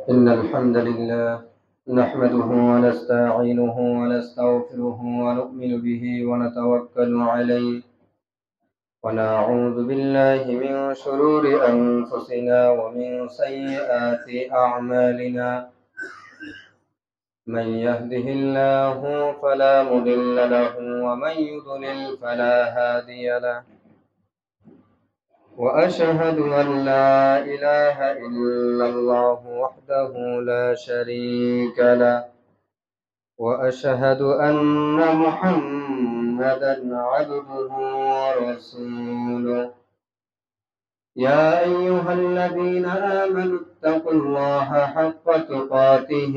إن الحمد لله نحمده ونستعينه ونستغفره ونؤمن به ونتوكل عليه ونعوذ بالله من شرور أنفسنا ومن سيئات أعمالنا من يهده الله فلا مضل له ومن يضلل فلا هادي له وأشهد أن لا إله إلا الله وحده لا شريك له وأشهد أن محمدا عبده ورسوله يا أيها الذين آمنوا اتقوا الله حق تقاته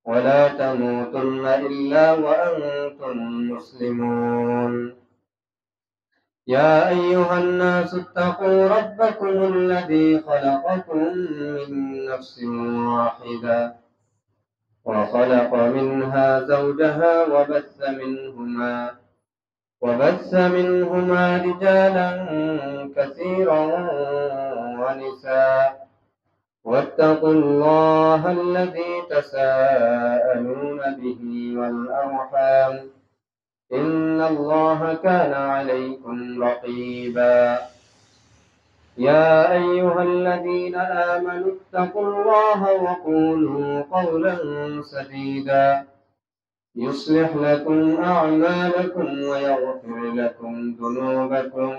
ولا تموتن إلا وأنتم مسلمون يا أيها الناس اتقوا ربكم الذي خلقكم من نفس واحدة وخلق منها زوجها وبث منهما رجالا كثيرا ونساء واتقوا الله الذي تساءلون به والأرحام إن الله كان عليكم رقيبا يا أيها الذين آمنوا اتقوا الله وقولوا قولا سديدا يصلح لكم أعمالكم ويغفر لكم ذنوبكم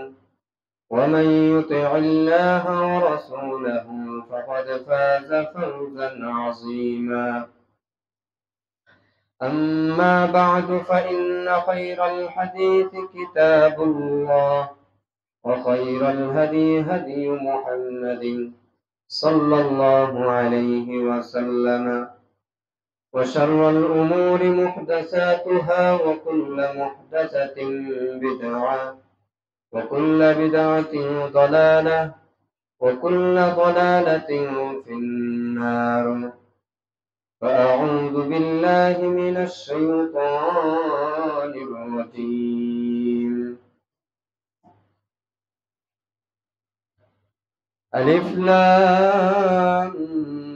ومن يطع الله ورسوله فقد فاز فوزا عظيما أما بعد فإن خير الحديث كتاب الله وخير الهدي هدي محمد صلى الله عليه وسلم وشر الأمور محدثاتها وكل محدثة بدعة وكل بدعة ضلالة وكل ضلالة في النار فأعوذ بالله من الشيطان الرجيم ألف لام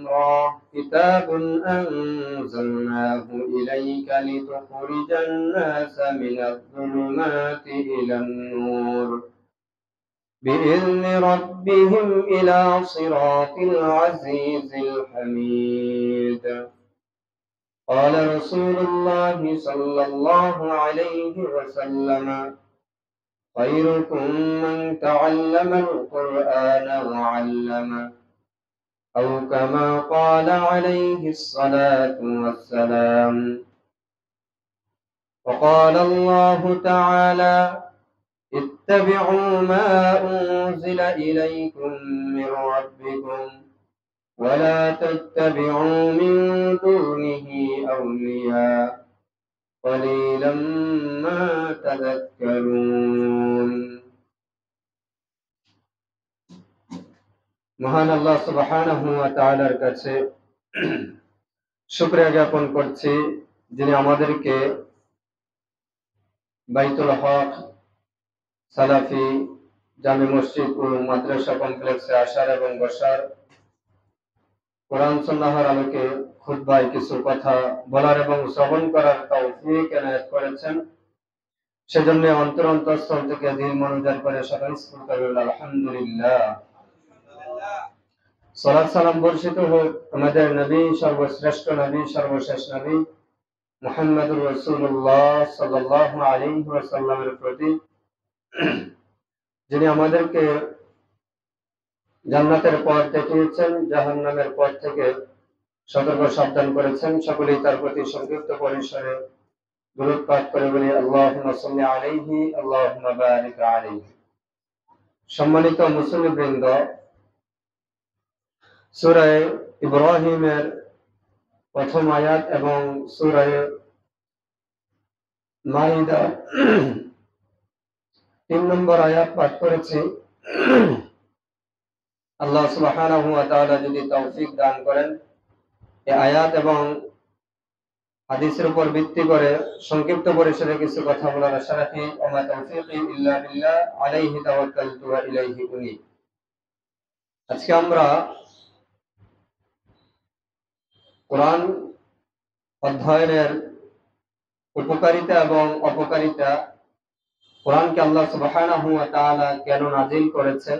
را كتاب أنزلناه إليك لتخرج الناس من الظلمات إلى النور بإذن ربهم إلى صراط العزيز الحميد قال رسول الله صلى الله عليه وسلم خيركم من تعلم القرآن وعلمه أو كما قال عليه الصلاة والسلام وقال الله تعالى اتبعوا ما أنزل إليكم من ربكم ولا تتبعوا من دونه أولياء قليلا ما تذكرون মহান আল্লাহ সুবহানাহু ওয়া তাআলার কাছে শুকরিয়া জ্ঞাপন করছি যিনি আমাদেরকে বাইতুল হক সালাফি জামে মসজিদ ও মাদ্রাসা কমপ্লেক্সে আসার এবং বসার কোরআন সুন্নাহর আলোকে খুতবায় কিছু কথা বলার এবং শ্রবণ করার তৌফিক এনায়েত করেছেন সেজন্য অন্তরস্থল থেকে দিল মনোজার করে স্বতঃস্ফূর্ত আলহামদুলিল্লাহ সালাত সালাম বর্ষিত হোক আমাদের নবী সর্বশ্রেষ্ঠ নবী সর্বশেষ নবী মুহাম্মদুর রাসূলুল্লাহ সাল্লাল্লাহু আলাইহি ওয়াসাল্লামের প্রতি যিনি আমাদেরকে জান্নাতের পথ দেখিয়েছেন জাহান্নামের পথ থেকে সতর্ক সাবধান করেছেন সকলেই তার প্রতি সংক্ষিপ্ত পরিসরে দুরূদ পাঠ করে বলি আল্লাহুম্মা সাল্লি আলাইহি আল্লাহুম্মা বারিক আলাইহি। সম্মানিত মুসলিমবৃন্দ, সূরা ইব্রাহিমের প্রথম আয়াত এবং সূরা মাইদা 3 নম্বর আয়াত পাঠ করেছি। আল্লাহ সুবহানাহু ওয়া তাআলা যদি তৌফিক দান করেন এই আয়াত এবং হাদিসের উপর ভিত্তি করে সংক্ষিপ্ত পরিসরে কিছু কথা বলার আশা রাখি। ওমা তাওফীকি ইল্লা বিল্লাহ আলাইহি তাওয়াক্কালতু ওয়া ইলাইহি উনীব। আজকে আমরা কোরআন অধ্যয়নের উপকারিতা এবং অপকারিতা, কোরআনকে আল্লাহ সুবহানাহু ওয়া তাআলা কেন নাজিল করেছেন,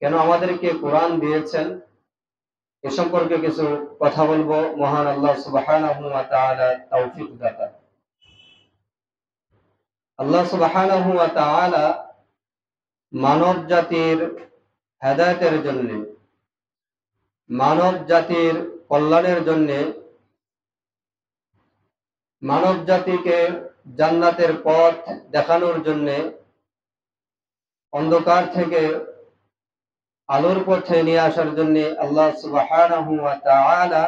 কেন আমাদেরকে কোরআন দিয়েছেন, এ সম্পর্কে কিছু কথা বলবো। মহান আল্লাহ সুবহানাহু ওয়া তাআলা তৌফিক দাতা। আল্লাহ সুবহানাহু ওয়া তাআলা মানব জাতির হেদায়েতের জন্য, মানব জাতির কল্যাণের জন্য, মানব জাতিকে জান্নাতের পথ দেখানোর জন্য, অন্ধকার থেকে আলোর পথে নিয়ে আসার জন্য আল্লাহ সুবহানাহু ওয়া তাআলা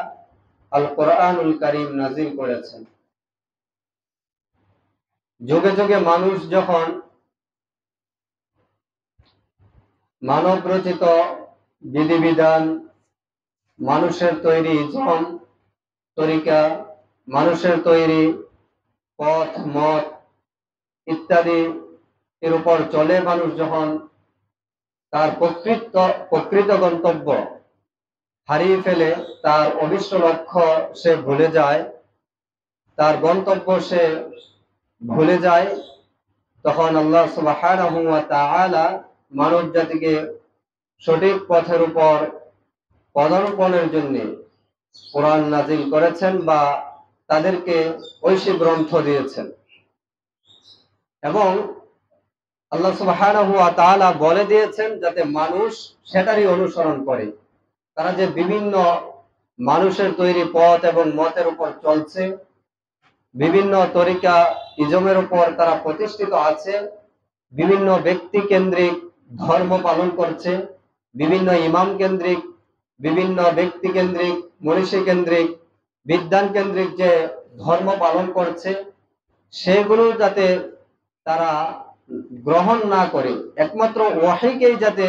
আল কোরআনুল কারীম নাযিল করেছেন। যুগে যুগে মানুষ যখন মানব রচিত বিধিবিধান, মানুষের তৈরি ইজম তরিকা, মানুষের তৈরি পথ মত ইত্যাদি এর উপর চলে, মানুষ যখন তার প্রকৃত গন্তব্য হারিয়ে ফেলে, তার অভিষ্ট লক্ষ্য সে ভুলে যায়, তার গন্তব্য সে ভুলে যায়, তখন আল্লাহ সুবহানাহু ওয়া তাআলা মানব জাতিকে সঠিক পথের উপর পদার্পণের জন্য কোরআন নাজিল করেছেন বা তাদেরকে ঐশী গ্রন্থ দিয়েছেন। এবং আল্লাহ সুবহানাহু ওয়া তাআলা বলে দিয়েছেন যাতে মানুষ সেটারই অনুসরণ করে। তারা যে বিভিন্ন মানুষের তৈরি পথ এবং মতের উপর চলছে, বিভিন্ন তরিকা ইজমের উপর তারা প্রতিষ্ঠিত আছে, বিভিন্ন ব্যক্তি কেন্দ্রিক ধর্ম পালন করছে, বিভিন্ন ইমাম কেন্দ্রিক, বিভিন্ন ব্যক্তি কেন্দ্রিক, মনীষী কেন্দ্রিক, বিদ্যান কেন্দ্রিক যে ধর্ম পালন করছে, সেগুলো যাতে তারা গ্রহণ না করে, একমাত্র ওয়াহীকেই যাতে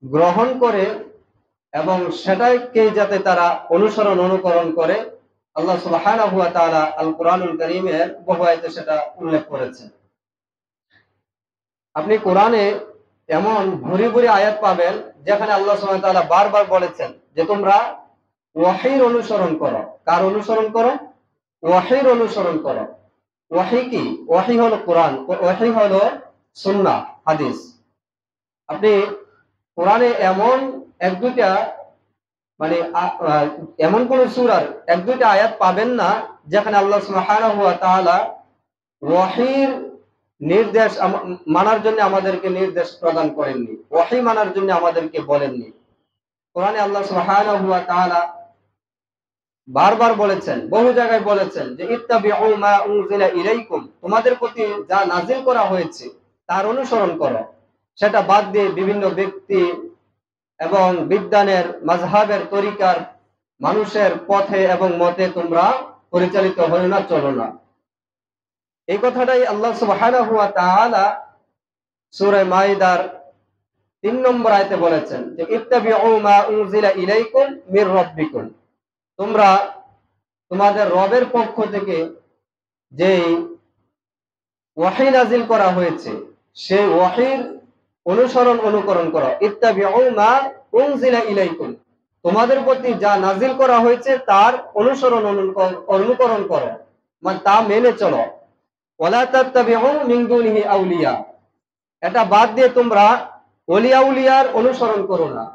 গ্রহণ করে এবং সেটাকেই যাতে তারা অনুকরণ করে, আল্লাহ সুবহানাহু ওয়া তাআলা আল কোরআনুল কারীমের বহু আয়াতে সেটা উল্লেখ করেছেন। আপনি কোরআনে এমন ভুরি ভুরি আয়াত পাবেন যেখানে আল্লাহ সুবহানাহু ওয়া তাআলা বারবার বলেছেন যে তোমরা ওয়াহীর অনুসরণ করো। কার অনুসরণ করো? ওয়াহীর অনুসরণ করো। ওয়াহী কি? ওয়াহী হলো কোরআন, ওয়াহী হলো সুন্নাহ, হাদিস। আপনি কোরআনে এমন এক দুইটা এমন কোন সূরার এক দুইটা আয়াত পাবেন না যেখানে আল্লাহ সুবহানাহু ওয়া তাআলা ওয়াহীর নির্দেশ মানার জন্য আমাদেরকে নির্দেশ প্রদান করেননি, ওয়াহী মানার জন্য আমাদেরকে বলেননি। কোরআনে আল্লাহ সুবহানাহু ওয়া তাআলা বারবার বলেছেন, বহু জায়গায় বলেছেন যে ইত্তাবিউ মা উনজিলা ইলাইকুম, তোমাদের প্রতি যা নাজিল করা হয়েছে তার অনুসরণ করো। সেটা বাদ দিয়ে বিভিন্ন ব্যক্তি এবং বিদ্যানের মাযহাবের তরিকার মানুষের পথে এবং মতে তোমরা পরিচালিত হও না, চলো না। এই কথাটাই আল্লাহ সুবহানাহু ওয়া তাআলা সূরা মাইদার 3 নম্বর আয়াতে বলেছেন যে ইত্তাবিউ মা উনজিলা ইলাইকুম মির রাব্বিকুম, তোমরা তোমাদের রবের পক্ষ থেকে যে ওয়াহী নাজিল করা হয়েছে সেই ওয়াহীর অনুকরণ করো। ইত্তাবিউ মা উনজিলা ইলাইকুম, তোমাদের প্রতি যা নাজিল করা হয়েছে তার অনুকরণ করো, মানে তা মেনে চলো। ওয়ালা তাত্তাবিউ মিন দুনিহি আউলিয়া, এটা বাদ দিয়ে তোমরা ওলিয়া উলিয়ার অনুসরণ করো না।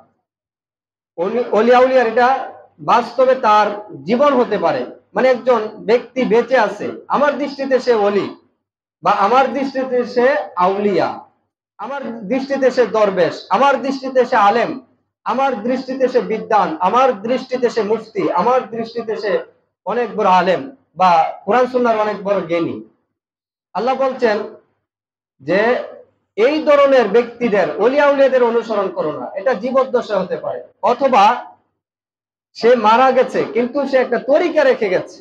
ওলিয়া উলিয়ার এটা বাস্তবে তার জীবন হতে পারে, মানে একজন ব্যক্তি বেঁচে আছে, আমার দৃষ্টিতে সে ওলি, বা আমার দৃষ্টিতে সে আউলিয়া, আমার দৃষ্টিতে সে দরবেশ, আমার দৃষ্টিতে সে আলেম, আমার দৃষ্টিতে সে বিদ্বান, আমার দৃষ্টিতে সে মুফতি, আমার দৃষ্টিতে সে অনেক বড় আলেম বা কোরআন সুন্নাহর অনেক বড় জ্ঞানী। আল্লাহ বলছেন যে এই ধরনের ব্যক্তিদের, ওলিয়া উলিয়াদের অনুসরণ করো না। এটা জীবদ্দশা হতে পারে, অথবা সে মারা গেছে কিন্তু সে একটা তরিকা রেখে গেছে,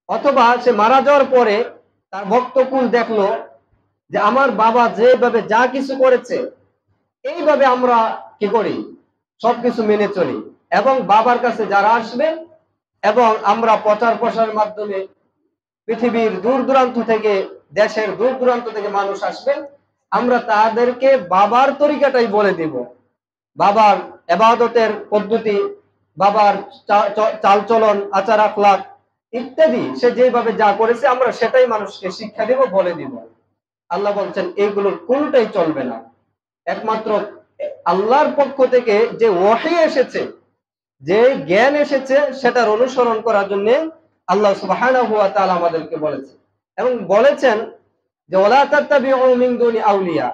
অথবা সে মারা যাওয়ার পরে তার ভক্তকুল দেখলো যে আমার বাবা যেভাবে যা কিছু করেছে এইভাবে আমরা কি করি, সবকিছু মেনে চলি। এবং বাবার কাছে যারা আসবে, এবং আমরা প্রচার প্রসারের মাধ্যমে পৃথিবীর দূর দূরান্ত থেকে, দেশের দূর দূরান্ত থেকে মানুষ আসবে, আমরা তাদেরকে বাবার তরিকাটাই বলে দিব, বাবার ইবাদতের পদ্ধতি, বাবার চালচলন, আচার আখলাক ইত্যাদি, সে যেভাবে যা করেছে আমরা সেটাই মানুষকে শিক্ষা দিব, বলে দিব। আল্লাহ বলছেন এইগুলোর কোনটাই চলবে না। একমাত্র আল্লাহর পক্ষ থেকে যে ওহী এসেছে, যে জ্ঞান এসেছে, সেটার অনুসরণ করার জন্য আল্লাহ সুবহানাহু ওয়া তাআলা আমাদেরকে বলেছে, এবং বলেছেন যে ওয়ালা তাত্তাবিউ মিন দুনি আউলিয়া,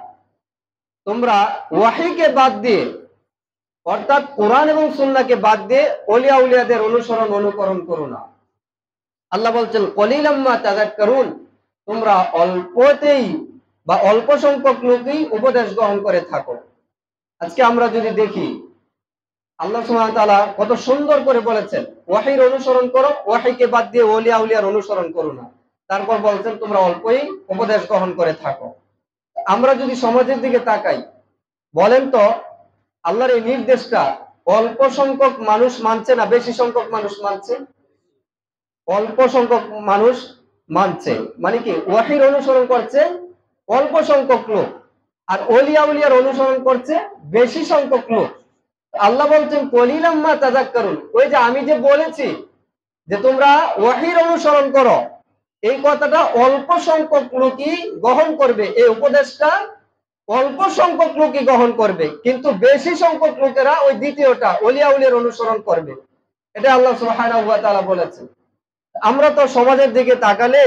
তোমরা ওহীকে বাদ দিয়ে, অর্থাৎ কোরআন এবং সুন্নাহকে বাদ দিয়ে ওলিয়া উলিয়াদের অনুকরণ করো না। আল্লাহ বলছেন কলিলাম মা তাযাক্কারুন, তোমরা অল্পতেই বা অল্প সংখ্যক লোকই উপদেশ গ্রহণ করে থাকো। আজকে আমরা যদি দেখি, আল্লাহ সুবহানাহু ওয়া তাআলা কত সুন্দর করে বলেছেন ওহীর অনুসরণ করো, ওহীকে বাদ দিয়ে ওলিয়া উলিয়ার অনুসরণ করো না। তারপর বলছেন তোমরা অল্পই উপদেশ গ্রহণ করে থাকো। আমরা যদি সমাজের দিকে তাকাই, বলেন তো আল্লাহর এই নির্দেশটা অল্প সংখ্যক মানুষ মানছে না বেশি সংখ্যক মানুষ মানছে? অল্প সংখ্যক মানুষ মানছে। মানে কি, ওহীর অনুসরণ করছে অল্প সংখ্যক লোক, আর ওলিয়া উলিয়ার অনুসরণ করছে বেশি সংখ্যক লোক। আল্লাহ বলছেন কলিলাম মা তাযাক্কারুন, ওই যে আমি যে বলেছি যে তোমরা ওহীর অনুসরণ করো, এই কথাটা অল্প সংখ্যক লোকই গ্রহণ করবে, এই উপদেশটা অল্প সংখ্যক লোকই গ্রহণ করবে, কিন্তু বেশি সংখ্যক লোকেরা ওই দ্বিতীয়টা ওলিয়া উলিয়ার অনুসরণ করবে। এটা আল্লাহ সুবহানাহু ওয়া তাআলা বলেছেন। আমরা তো সমাজের দিকে তাকালে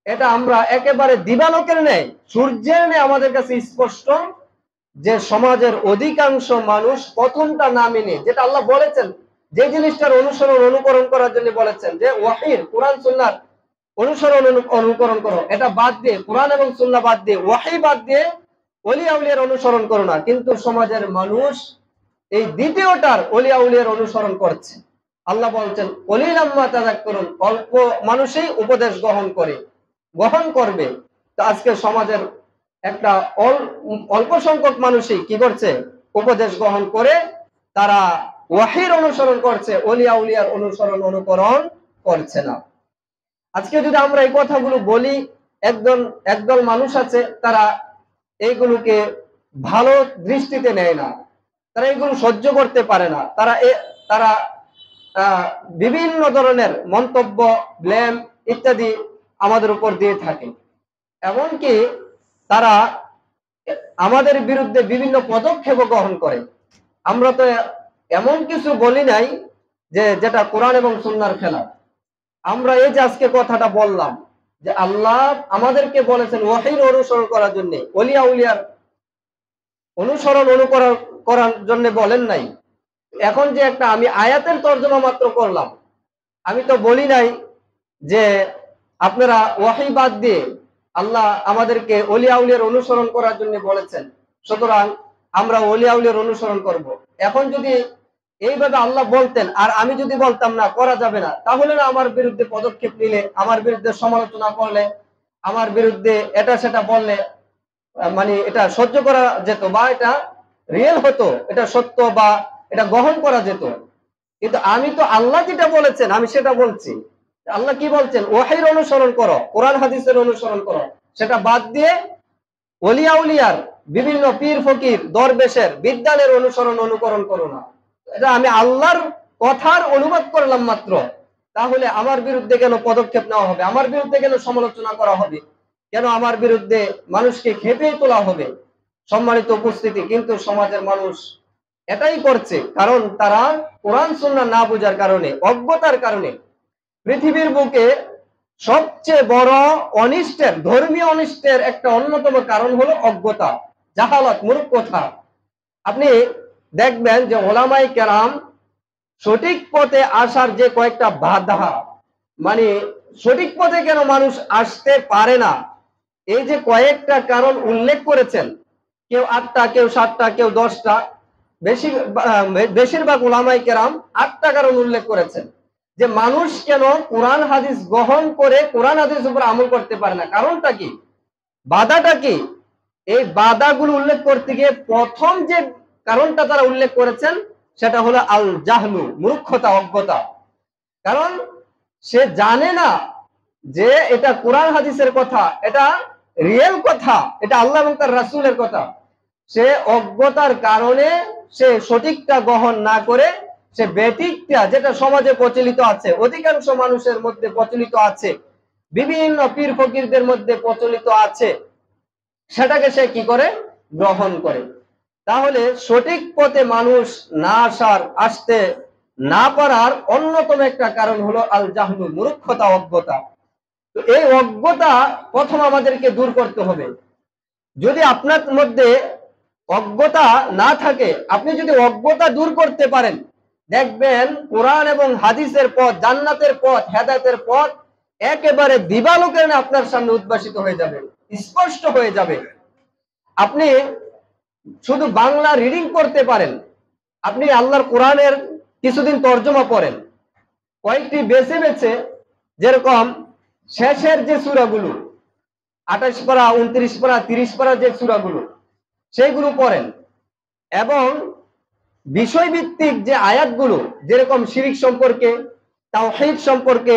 এটা আমরা একেবারে দিবালোকের ন্যায়, সূর্যের ন্যায় আমাদের কাছে স্পষ্ট যে সমাজের অধিকাংশ মানুষ প্রথমটা না মেনে, যেটা আল্লাহ বলেছেন, যে জিনিসটার অনুকরণ করার জন্য বলেছেন যে ওহীর কোরআন সুন্নাহর অনুকরণ করো, এটা বাদ দিয়ে, কোরআন এবং সুন্নাহ বাদ দিয়ে, ওহী বাদ দিয়ে ওলিয়া উলিয়ার অনুসরণ করো না, কিন্তু সমাজের মানুষ এই দ্বিতীয়টার ওলিয়া উলিয়ার অনুসরণ করছে। আল্লাহ বলছেন কলিলাম মা তাযাক্কারুন, অল্প মানুষই উপদেশ গ্রহণ করবে। তো আজকে সমাজের একটা অল্প সংখ্যক মানুষই কি করছে, উপদেশ গ্রহণ করে তারা ওহীর অনুসরণ করছে, ওলিয়া উলিয়ার অনুকরণ করছে না। আজকে যদি আমরা এই কথাগুলো বলি, একদল মানুষ আছে তারা এইগুলোকে ভালো দৃষ্টিতে নেয় না, তারা এগুলো সহ্য করতে পারে না, তারা বিভিন্ন ধরনের মন্তব্য, ব্লেম ইত্যাদি আমাদের উপর দিয়ে থাকে। এমনকি তারা আমাদের বিরুদ্ধে বিভিন্ন পদক্ষেপ গ্রহণ করে। আমরা তো এমন কিছু বলি নাই যে যেটা কোরআন এবং সুন্নাহর খেলাফ। আমরা এই যে আজকে কথাটা বললাম যে আল্লাহ আমাদেরকে বলেছেন ওহীর অনুসরণ করার জন্য, ওলিয়া উলিয়ার অনুকরণ করার জন্য বলেন নাই। এখন যে একটা আমি আয়াতের তর্জমা মাত্র করলাম, আমি তো বলি নাই যে আপনারা ওহী বাদ দিয়ে আল্লাহ আমাদেরকে ওলিয়া উলিয়ার অনুসরণ করার জন্য বলেছেন, সুতরাং আমরা ওলিয়া উলিয়ার অনুসরণ করব। এখন যদি এইভাবে আল্লাহ বলতেন আর আমি যদি বলতাম না করা যাবে না, তাহলে না আমার বিরুদ্ধে পদক্ষেপ নিলে, আমার বিরুদ্ধে সমালোচনা করলে, আমার বিরুদ্ধে এটা সেটা বললে, মানে এটা সহ্য করা যেত বা এটা রিয়েল হতো, এটা সত্য বা এটা গ্রহণ করা যেত। কিন্তু আমি তো আল্লাহ যেটা বলেছেন আমি সেটা বলছি। আল্লাহ কি বলছেন, ওহীর অনুসরণ করো, কোরআন হাদিসের অনুসরণ করো, সেটা বাদ দিয়ে ওলিয়া উলিয়ার, বিভিন্ন পীর ফকির দরবেশের বিদ্যানের অনুকরণ করো না। এটা আমি আল্লাহর কথার অনুবাদ করলাম মাত্র, তাহলে আমার বিরুদ্ধে কেন পদক্ষেপ নেওয়া হবে, আমার বিরুদ্ধে কেন সমালোচনা করা হবে, কেন আমার বিরুদ্ধে মানুষকে খেপিয়ে তোলা হবে? সম্মানিত উপস্থিতি, কিন্তু সমাজের মানুষ এটাই করছে, কারণ তারা কোরআন সুন্নাহ না বোঝার কারণে, অজ্ঞতার কারণে। পৃথিবীর বুকে সবচেয়ে বড় অনিষ্টের, ধর্মীয় অনিষ্টের একটা অন্যতম কারণ হলো অজ্ঞতা, জাহালাত, মূর্খতা। আপনি দেখবেন যে ওলামায়ে কেরাম সঠিক পথে আসার যে কয়েকটা বাধা, মানে সঠিক পথে কেন মানুষ আসতে পারে না, এই যে কয়েকটা কারণ উল্লেখ করেছেন, কেউ 8টা, কেউ 7টা, কেউ 10টা, বেশিরভাগ উলামায়ে কেরাম 8টা কারণ উল্লেখ করেছেন যে মানুষ কেন কোরআন হাদিস গ্রহণ করে কোরআন হাদিস উপর আমল করতে পারে না। কারণটা কি, বাধাটা কি? এই বাধাগুলো উল্লেখ করতে গিয়ে প্রথম যে কারণটা তারা উল্লেখ করেছেন সেটা হলো আল জাহলু, মূর্খতা, অজ্ঞতা। কারণ সে জানে না যে এটা কোরআন হাদিসের কথা, এটা রিয়েল কথা, এটা আল্লাহ এবং তার রাসূলের কথা। সে অজ্ঞতার কারণে সে সঠিকটা গ্রহণ না করে সে ব্যতিক্রিয়া যেটা সমাজে প্রচলিত আছে, অধিকাংশ মানুষের মধ্যে প্রচলিত আছে, বিভিন্ন পীর ফকিরদের মধ্যে প্রচলিত আছে, সেটাকে সে কি করে গ্রহণ করে। তাহলে সঠিক পথে মানুষ না আসতে না পারার অন্যতম একটা কারণ হলো আল জাহলু, মূর্খতা, অজ্ঞতা। তো এই অজ্ঞতা প্রথম আমাদেরকে দূর করতে হবে। যদি আপনার মধ্যে অজ্ঞতা না থাকে, আপনি যদি অজ্ঞতা দূর করতে পারেন, দেখবেন কোরআন এবং হাদিসের পথ, জান্নাতের পথ, হেদায়েতের পথ একেবারে দিবালোকে আপনার সামনে উদ্ভাসিত হয়ে যাবে, স্পষ্ট হয়ে যাবে। আপনি শুধু বাংলা রিডিং করতে পারেন, আপনি আল্লাহর কোরআনের কিছুদিন তর্জমা পড়েন, কয়েকটি বেছে বেছে, যেরকম শেষের যে সূরাগুলো 28 পারা, 29 পারা, 30 পারা যে সূরাগুলো, সেইগুলো পড়েন, এবং বিষয়ভিত্তিক যে আয়াতগুলো, যেরকম শিরিক সম্পর্কে, তাওহীদ সম্পর্কে,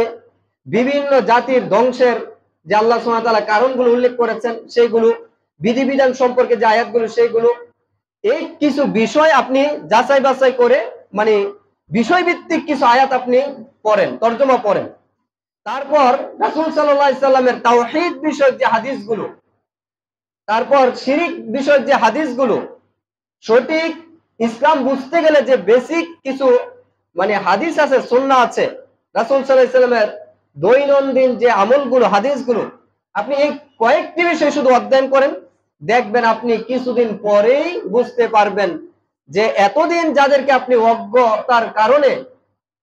বিভিন্ন জাতির ধ্বংসের যে আল্লাহ সুবহানাহু ওয়া তাআলা কারণগুলো উল্লেখ করেছেন সেইগুলো, বিধিবিধান সম্পর্কে যে আয়াতগুলো সেইগুলো, এই কিছু বিষয় আপনি যাচাই বাছাই করে, মানে বিষয়ভিত্তিক কিছু আয়াত আপনি পড়েন, তর্জমা পড়েন। তারপর রাসূল সাল্লাল্লাহু আলাইহি সাল্লামের তাওহীদ বিষয়ক যে হাদিসগুলো, তারপর শিরিক বিষয়ক যে হাদিসগুলো, সঠিক ইসলাম বুঝতে গেলে যে বেসিক কিছু মানে হাদিস আছে, সুন্নাহ আছে, রাসূল সাল্লাল্লাহু আলাইহি সাল্লামের দৈনন্দিন যে আমলগুলো, হাদিসগুলো, আপনি এই কয়েকটি বিষয় শুধু অধ্যয়ন করেন, দেখবেন আপনি কিছুদিন পরেই বুঝতে পারবেন যে এতদিন যাদেরকে আপনি অজ্ঞতার কারণে,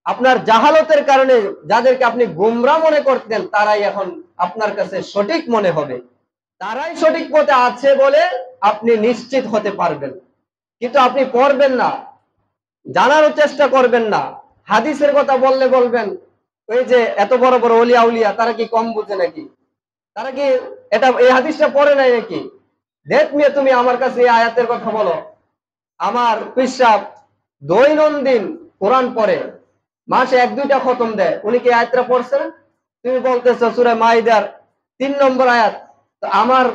আপনার জাহালতের কারণে যাদেরকে আপনি গোমরা মনে করতেন, তারাই এখন আপনার কাছে সঠিক মনে হবে, তারাই সঠিক পথে আছে বলে আপনি নিশ্চিত হতে পারবেন। কিন্তু আপনি পড়বেন না, জানারও চেষ্টা করবেন না, হাদিসের কথা বললে বলবেন ওই যে এত বড় বড় ওলিয়া উলিয়া, তারা কি কম বুঝে নাকি, তারা কি এটা এই হাদিসটা পড়ে নাই নাকি? দেখ মিয়া, তুমি আমার কাছে এই আয়াতের কথা বলো। আমার পীর সাহেব দৈনন্দিন কোরআন পড়ে, মাসে 1-2টা খতম দেয়, উনি কি আয়াতটা পড়ছেন? তুমি বলতেছো সূরা মাইদার 3 নম্বর আয়াত। তো আমার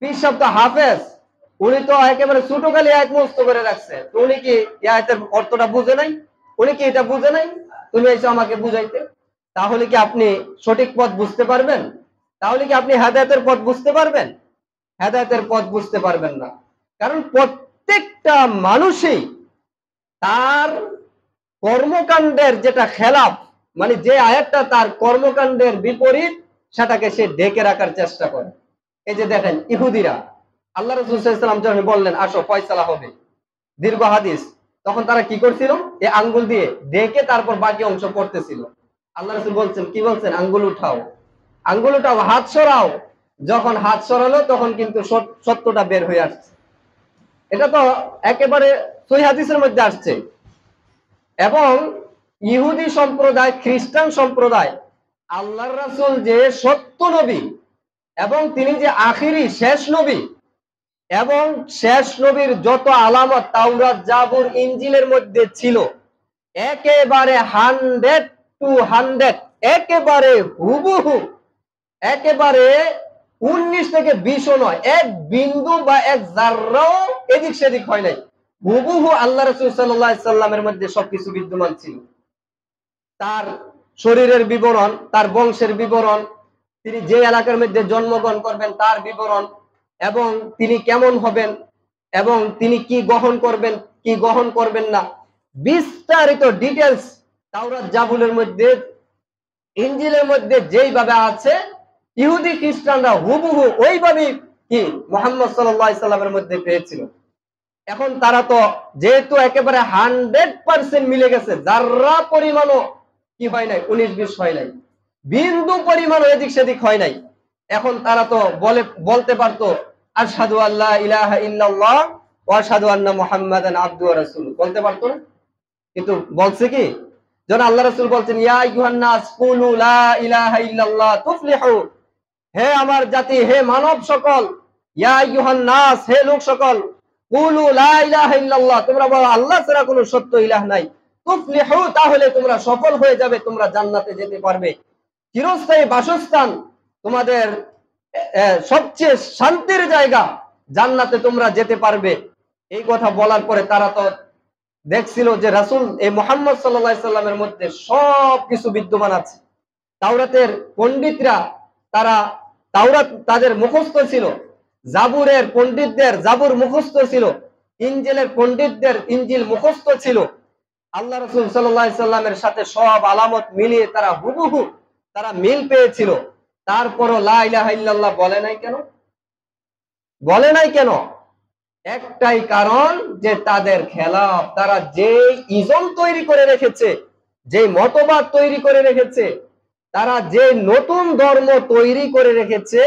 পীর সাহেব তো হাফেজ, উনি তো একেবারে ছোট খালি আয়াত মুখস্থ করে রাখছে, তো উনি কি এই আয়াতের অর্থটা বুঝে নাই? উনি কি এটা বুঝে নাই? তুমি এসে আমাকে বুঝাইতে। তাহলে কি আপনি সঠিক পথ বুঝতে পারবেন? তাহলে কি আপনি হেদায়েতের পথ বুঝতে পারবেন? হেদায়েতের পথ বুঝতে পারবেন না। কারণ প্রত্যেকটা মানুষই তার কর্মকাণ্ডের যেটা খেলাফ, মানে যে আয়াতটা তার কর্মকাণ্ডের বিপরীত, সেটাকে সে ঢেকে রাখার চেষ্টা করে। এই যে দেখেন ইহুদিরা, আল্লাহ রাসূল সাল্লাল্লাহু আলাইহি ওয়াসাল্লাম যখন বললেন আসো ফয়সালা হবে, দীর্ঘ হাদিস, তখন তারা কি করছিল? এই আঙ্গুল দিয়ে ঢেকে তারপর বাকি অংশ পড়তেছিল। আল্লাহ রাসূল বলছেন, কি বলছেন? আঙ্গুল উঠাও, আঙ্গুল উঠাও, হাত সরাও। যখন হাত সরালো তখন কিন্তু সত্যটা বের হয়ে আসছে। এটা তো একেবারে সহিহ হাদিসের মধ্যে আসছে। এবং ইহুদি সম্প্রদায়, খ্রিস্টান সম্প্রদায়, আল্লাহর রাসূল যে সত্য নবী এবং তিনি যে আখিরি শেষ নবী, এবং শেষ নবীর যত আলামত তাওরাত, জাবুর, ইনজিলের মধ্যে ছিল, একেবারে 100% একেবারে হুবহু, একেবারে 19 থেকে 20ও নয়, এক বিন্দু বা এক জাররাও এদিক সেদিক হয় নাই, হুবহু আল্লাহ রাসূল সাল্লাল্লাহু আলাইহি সাল্লামের মধ্যে সবকিছু বিদ্যমান ছিল। তার শরীরের বিবরণ, তার বংশের বিবরণ, তিনি যে এলাকার মধ্যে জন্মগ্রহণ করবেন তার বিবরণ, এবং তিনি কেমন হবেন, এবং তিনি কি গ্রহণ করবেন, কি গ্রহণ করবেন না, বিস্তারিত ডিটেলস তাওরাত, জাবুরের মধ্যে, ইনজিলের মধ্যে যেইভাবে আছে, ইহুদি খ্রিস্টানরা হুবহু ওইভাবেই কি মুহাম্মদ সাল্লাল্লাহু আলাইহি সাল্লামের মধ্যে পেয়েছিল। এখন তারা তো যেহেতু একেবারে 100% মিলে গেছে, যারা পরিমাণও কি হয় নাই, 19-20 হয় নাই, বিন্দু পরিমাণও এদিক সেদিক হয় নাই। এখন তারা তো বলতে পারতো আশহাদু আল্লা ইলাহা ইল্লাল্লাহ ওয়া আশহাদু আন্না মুহাম্মাদান আবদুহু ওয়া রাসূলুহু, বলতে পারতো না? কিন্তু বলছে কি? যখন আল্লাহ রাসূল বলছেন ইয়া আইয়ুহান নাস কুলু লা ইলাহা ইল্লাল্লাহ তুফলিহু, হে আমার জাতি, হে মানব সকল, ইয়া আইয়ুহান নাস, হে লোক সকল, কুলু লা ইলাহা ইল্লাল্লাহ, তোমরা বলো আল্লাহ ছাড়া কোনো সত্য ইলাহ নাই, তুফলিহু, তাহলে তোমরা সফল হয়ে যাবে, তোমরা জান্নাতে যেতে পারবে, চিরস্থায়ী বাসস্থান, তোমাদের সবচেয়ে শান্তির জায়গা জান্নাতে তোমরা যেতে পারবে। এই কথা বলার পরে তারা তো দেখছিল যে রাসূল এই মুহাম্মদ সাল্লাল্লাহু আলাইহি সাল্লামের মধ্যে সব কিছু বিদ্যমান আছে। তাওরাতের পণ্ডিতরা তারা তাওরাত তাদের মুখস্থ ছিল, জাবুরের পণ্ডিতদের জাবুর মুখস্থ ছিল, ইনজিলের পণ্ডিতদের ইনজিল মুখস্থ ছিল। আল্লাহ রাসূল সাল্লাল্লাহু আলাইহি সাল্লামের সাথে সব আলামত মিলিয়ে তারা হুবহু তারা মিল পেয়েছিল। তারপরও লা ইলাহা ইল্লাল্লাহ বলে নাই কেন? বলে নাই কেন? একটাই কারণ, যে তাদের খেলাফ, তারা যে ইজম তৈরি করে রেখেছে, যে মতবাদ তৈরি করে রেখেছে, তারা যে নতুন ধর্ম তৈরি করে রেখেছে,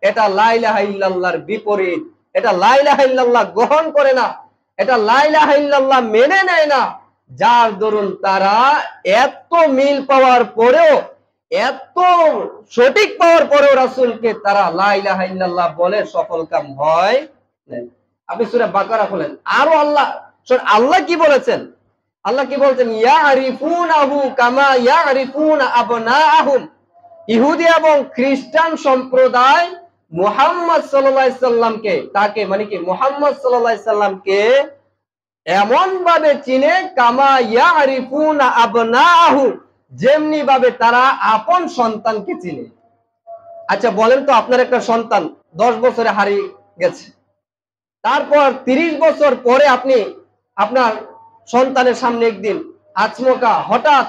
এটা লা ইলাহা ইল্লাল্লাহর বিপরীত। এটা লা ইলাহা ইল্লাল্লাহ গ্রহণ করে না, এটা লা ইলাহা ইল্লাল্লাহ মেনে নেয় না। যার দরুন তারা এত মিল পাওয়ার পরেও, এত সঠিক পাওয়ার পরেও রাসূলকে তারা লা ইলাহা ইল্লাল্লাহ বলে সফল কাম হয় না। আপনি সূরা বাকারা খুলেন, আরো আল্লাহ কি বলেছেন? আল্লাহ কি বলছেন? ইয়ারিফুনাহু কামা ইয়ারিফুনা আবনাআহুম। ইহুদি এবং খ্রিস্টান সম্প্রদায় মুহাম্মদ সাল্লাল্লাহু আলাইহি সাল্লামকে, তাকে মানে কি মুহাম্মদ সাল্লাল্লাহু আলাইহি সাল্লামকে এমন ভাবে চিনে, কামা ইয়ারিফুনা আবনাআহু, যেমনি ভাবে তারা আপন সন্তানকে চিনে। আচ্ছা বলেন তো, আপনার একটা সন্তান 10 বছরে হারিয়ে গেছে, তারপর 30 বছর পরে আপনি আপনার সন্তানের সামনে একদিন আচমকা হঠাৎ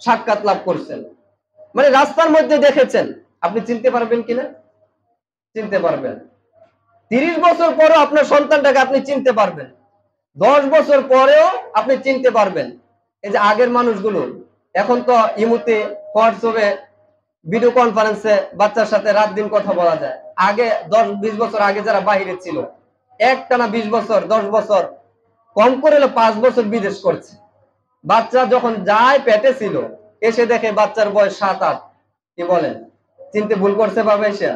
সাক্ষাৎ লাভ করছেন, মানে রাস্তার মধ্যে দেখেছেন, আপনি চিনতে পারবেন কিনা? চিনতে পারবেন। 30 বছর পরেও আপনার সন্তানটাকে আপনি চিনতে পারবেন, 10 বছর পরেও আপনি চিনতে পারবেন। এই যে আগের মানুষগুলো, এখন তো ইমুতে, হোয়াটসঅ্যাপে, ভিডিও কনফারেন্সে বাচ্চার সাথে রাত দিন কথা বলা যায়। আগে 10-20 বছর আগে যারা বাইরে ছিল, একটানা 20 বছর 10 বছর, কম করে 5 বছর বিদেশ করছে। বাচ্চা যখন যায় পেটে ছিল, এসে দেখে বাচ্চার বয়স 7-8। কি বলেন? চিনতে ভুল করছে বাবা? এসে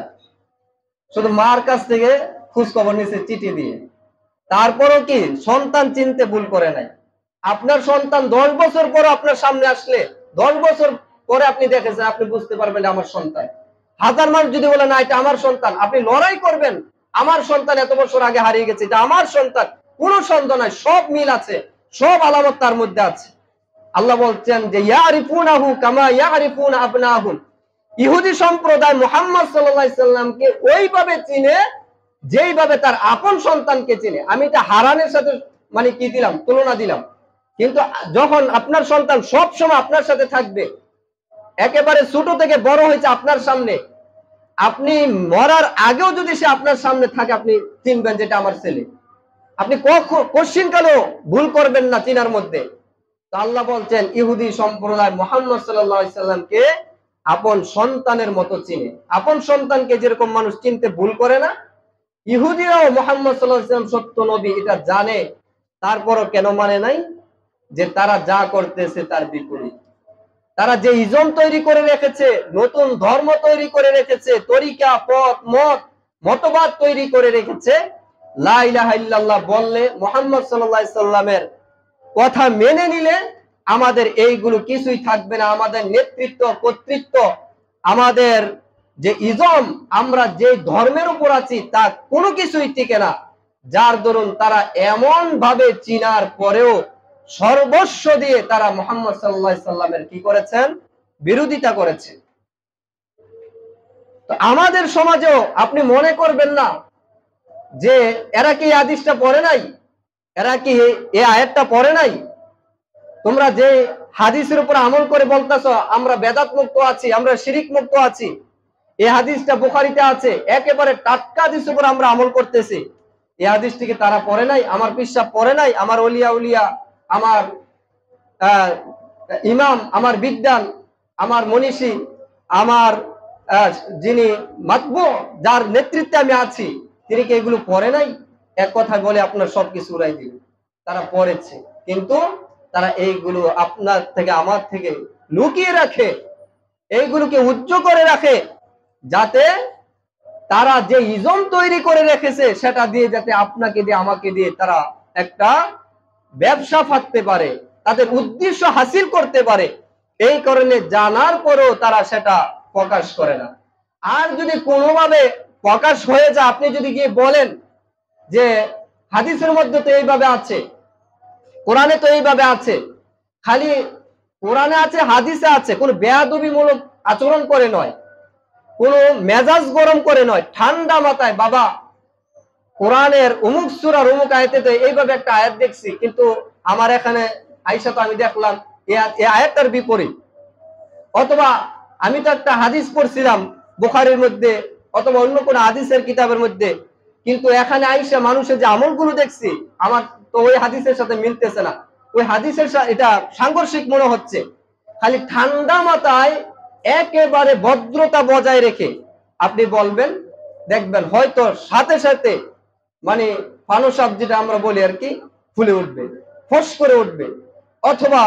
শুধু মার কাছ থেকে খোঁজ খবর নিছে চিঠি দিয়ে। তারপরও কি সন্তান চিনতে ভুল করে নাই? আপনার সন্তান 10 বছর পর আপনার সামনে আসলে, 10 বছর পরে আপনি দেখেছেন, আপনি বুঝতে পারবেন আমার সন্তান। হাজার মানুষ যদি বলে না এটা আমার সন্তান, আপনি লড়াই করবেন, আমার সন্তান এত বছর আগে হারিয়ে গেছে, এটা আমার সন্তান। কোনো সন্দেহ নাই, সব মিল আছে, সব আলামত তার মধ্যে আছে। আল্লাহ বলছেন যে ইয়ারিফুনাহু কামা ইয়ারিফুনা আবনাহুম। ইহুদি সম্প্রদায় মুহাম্মদ সাল্লাল্লাহু আলাইহি সাল্লামকে ওইভাবে চিনে যেইভাবে তার আপন সন্তানকে চিনে। আমি এটা হারানের সাথে মানে কি দিলাম, তুলনা দিলাম। কিন্তু যখন আপনার সন্তান সব সময় আপনার সাথে থাকবে, একেবারে ছোট থেকে বড় হয়েছে আপনার সামনে, আপনি মরার আগেও যদি সে আপনার সামনে থাকে, আপনি চিনবেন যেটা আমার ছেলে। আপনি কোশ্চিন কালেও ভুল করবেন না চিনার মধ্যে। তো আল্লাহ বলছেন ইহুদি সম্প্রদায় মুহাম্মদ সাল্লাল্লাহু আলাইহি সাল্লামকে আপন সন্তানের মতো চিনে। আপন সন্তানকে যেরকম মানুষ চিনতে ভুল করে না, ইহুদিরাও মুহাম্মদ সাল্লাল্লাহু আলাইহি সাল্লাম সত্য নবী এটা জানে, তারপরও কেন মানে নাই? যে তারা যা করতেছে তার বিপরীত। তারা যে ইজম তৈরি করে রেখেছে, নতুন ধর্ম তৈরি করে রেখেছে, তরিকা, পথ, মতবাদ তৈরি করে রেখেছে, লা ইলাহা ইল্লাল্লাহ বললে, মুহাম্মদ সাল্লাল্লাহু আলাইহি সাল্লামের কথা মেনে নিলে আমাদের এইগুলো কিছুই থাকবে না। আমাদের নেতৃত্ব, কর্তৃত্ব, আমাদের যে ইজম, আমরা যে ধর্মের উপর আছি, তা কোনো কিছুই টিকে না। যার দরুন তারা এমন ভাবে চিনার পরেও সর্বস্ব দিয়ে তারা মুহাম্মদ সাল্লাল্লাহু আলাইহি সাল্লামের কি করেছেন? বিরোধিতা করেছে। তো আমাদের সমাজেও আপনি মনে করবেন না যে এরা কি এই হাদিসটা পড়ে নাই, এরা কি এই আয়াতটা পড়ে নাই। তোমরা যে হাদিসের উপর আমল করে বলতেছো আমরা বেদাত মুক্ত আছি, আমরা শিরিক মুক্ত আছি, এই হাদিসটা বুখারীতে আছে, একেবারে টাটকা হাদিসের উপর আমরা আমল করতেছি। এই হাদিসটিকে তারা পড়ে নাই, আমার পিসাব পড়ে নাই, আমার ওলিয়া উলিয়া, আমার ইমাম, আমার বিদ্যান, আমার মনীষী, আমার যিনি মাতবু, যার নেতৃত্বে আমি আছি, তিনি কি এগুলো পড়ে নাই? এক কথা বলে আপনার সবকিছু উড়াই দিবে। তারা পড়েছে, কিন্তু তারা এইগুলো আপনার থেকে আমার থেকে লুকিয়ে রাখে, এইগুলোকে উজ্জ্বল করে রাখে, যাতে তারা যে ইজম তৈরি করে রেখেছে সেটা দিয়ে যাতে আপনাকে দিয়ে আমাকে দিয়ে তারা একটা ব্যবসা ফাঁদতে পারে, তাদের উদ্দেশ্য হাসিল করতে পারে। এই কারণে জানার পরেও তারা সেটা প্রকাশ করে না। আর যদি কোনোভাবে প্রকাশ হয়ে যায়, আপনি যদি গিয়ে বলেন যে হাদিসের মধ্যে তো এইভাবে আছে, কোরআনে তো এইভাবে আছে, খালি কোরআনে আছে, হাদিসে আছে, কোন বেয়াদবিমূলক আচরণ করে নয়, কোন মেজাজ গরম করে নয়, ঠান্ডা মাথায় বাবা কোরআনের অমুক সূরার অমুক আয়াতে তো এইভাবে একটা আয়াত দেখছি, কিন্তু আমার এখানে আইসা তো আমি দেখলাম এই আয়াতটার বিপরীত, অথবা আমি তো একটা হাদিস পড়ছিলাম বুখারীর মধ্যে অথবা অন্য কোন হাদিসের কিতাবের মধ্যে, কিন্তু এখানে আইসা মানুষের যে আমলগুলো দেখছি আমার তো ওই হাদিসের সাথে মিলতেছে না, ওই হাদিসের এটা সাংঘর্ষিক মনে হচ্ছে। খালি ঠান্ডা মাথায় একেবারে ভদ্রতা বজায় রেখে আপনি বলবেন, দেখবেন হয়তো সাথে সাথে মানে ফানুসাব যেটা আমরা বলি আর কি ফুলে উঠবে, ফস করে উঠবে, অথবা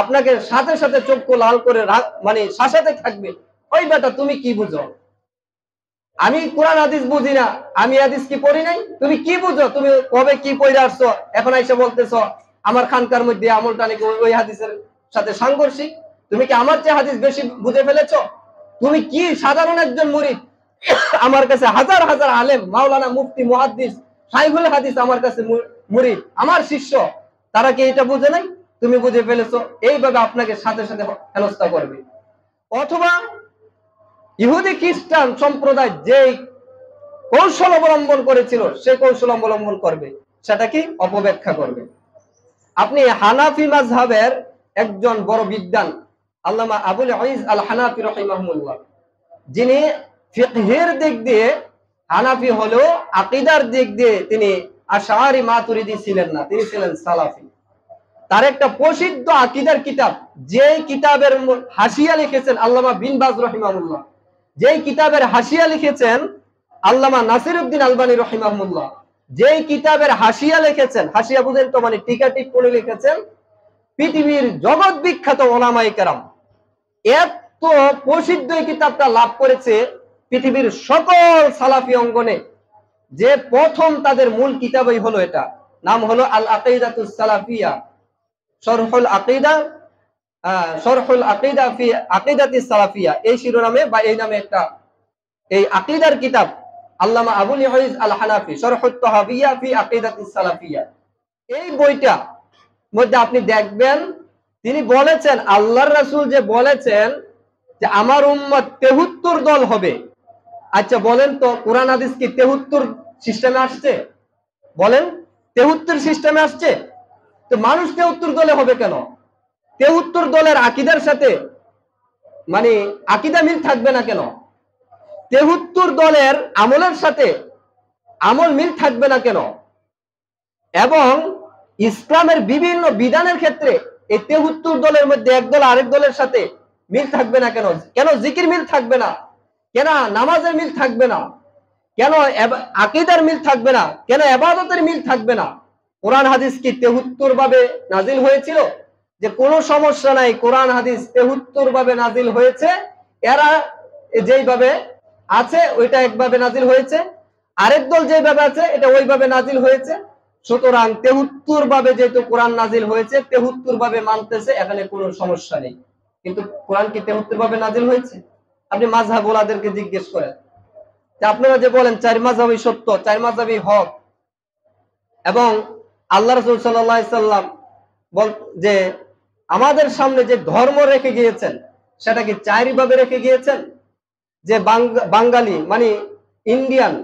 আপনাকে সাথে সাথে চক্ষু লাল করে মানে শাসাতে থাকবে, ওই বেটা তুমি কি বুঝো, আমি কোরআন হাদিস বুঝি না, আমি হাদিস কি পড়ি নাই, তুমি কি বুঝো, তুমি কবে কি পড়ে আসছো, এখন এসে বলতেছো আমার খানকার মধ্যে আমলটা নাকি ওই হাদিসের সাথে সাংঘর্ষিক, তুমি কি আমার চেয়ে হাদিস বেশি বুঝে ফেলেছো, তুমি কি সাধারণ একজন মুরিদ, আমার কাছে হাজার হাজার আলেম মাওলানা মুফতি মুহাদ্দিস শাইখুল হাদিস আমার কাছে মুরিদ, আমার শিষ্য, তারা কি এটা বুঝে নাই, তুমি বুঝে ফেলেছো, এইভাবে আপনাকে সাথে সাথে হেনস্থা করবে। অথবা ইহুদি খ্রিস্টান সম্প্রদায় যে কৌশল অবলম্বন করেছিল সেই কৌশল অবলম্বন করবে, সেটা কি অপব্যাখ্যা করবে। আপনি হানাফি মাযহাবের একজন বড় বিদ্বান আল্লামা আবুল আইজ আল হানাফি রাহিমাহুল্লাহ, যিনি ফিকহের দিক দিয়ে হানাফি হলেও আকীদার দিক দিয়ে তিনি আশআরি মাতুরিদি ছিলেন না, তিনি ছিলেন সালাফি। তার একটা প্রসিদ্ধ আকীদার কিতাব, যেই কিতাবের হাসিয়া লিখেছেন আল্লামা বিন বাজ রাহিমাহুল্লাহ, যেই কিতাবের হাসিয়া লিখেছেন আল্লামা নাসিরউদ্দিন আলবানী রাহিমাহুল্লাহ, যেই কিতাবের হাসিয়া লিখেছেন, হাসিয়া বুঝেন তো মানে টিকা টিপ্পনী লিখেছেন পৃথিবীর জগৎ বিখ্যাত ওলামায়ে কেরাম, এত প্রসিদ্ধ এই কিতাবটা লাভ করেছে পৃথিবীর সকল সালাফি অঙ্গনে, যে প্রথম তাদের মূল কিতাবই হলো এটা, নাম হলো আল আকিদাতুস সালাফিয়া, শরহুল আকিদা ফি আকিদাতিস সালাফিয়া, এই শিরোনামে বা এই নামে একটা এই আকীদার কিতাব আল্লামা আবুল আইজ আল হানাফি শরহুত তাহাবিয়া ফি আকিদাতিস সালাফিয়া, এই বইটা মধ্যে আপনি দেখবেন তিনি বলেছেন, আল্লাহর রাসূল যে বলেছেন যে আমার উম্মত 73 দল হবে। আচ্ছা বলেন তো কোরআন হাদিস কি 73 সিস্টেমে আসছে? বলেন 73 সিস্টেমে আসছে? তো মানুষ 73 দলে হবে কেন? 73 দলের আকীদার সাথে মানে আকীদা মিল থাকবে না কেন? 73 দলের আমলের সাথে আমল মিল থাকবে না কেন? এবং ইসলামের বিভিন্ন বিধানের ক্ষেত্রে এই 73 দলের মধ্যে এক দল আরেক দলের সাথে মিল থাকবে না কেন? কেন জিকির মিল থাকবে না? কেন নামাজের মিল থাকবে না? কেন আকীদার মিল থাকবে না? কেন ইবাদতের মিল থাকবে না? কোরআন হাদিস কি 73 ভাবে নাজিল হয়েছিল? যে কোনো সমস্যা নাই, কোরআন হাদিস 73 ভাবে নাজিল হয়েছে, এরা যেইভাবে আছে ওইটা একভাবে নাজিল হয়েছে, আরেক দল যেভাবে আছে এটা ওইভাবে নাজিল হয়েছে। সুতরাং 73 ভাবে যেহেতু কোরআন নাজিল হয়েছে 73 ভাবে মানতেছে, এখানে কোনো সমস্যা নেই। কিন্তু কোরআন কি 73 ভাবে নাজিল হয়েছে? আপনি মাযহাব ওলাদেরকে জিজ্ঞেস করেন যে আপনারা যে বলেন 4 মাযহাবই সত্য, 4 মাযহাবই হক, এবং আল্লাহ রাসূল সাল্লাল্লাহু আলাইহি সাল্লাম যে আমাদের সামনে যে ধর্ম রেখে গিয়েছেন সেটা কি 4 ভাবে রেখে গিয়েছেন? যে বাঙালি মানে ইন্ডিয়ান,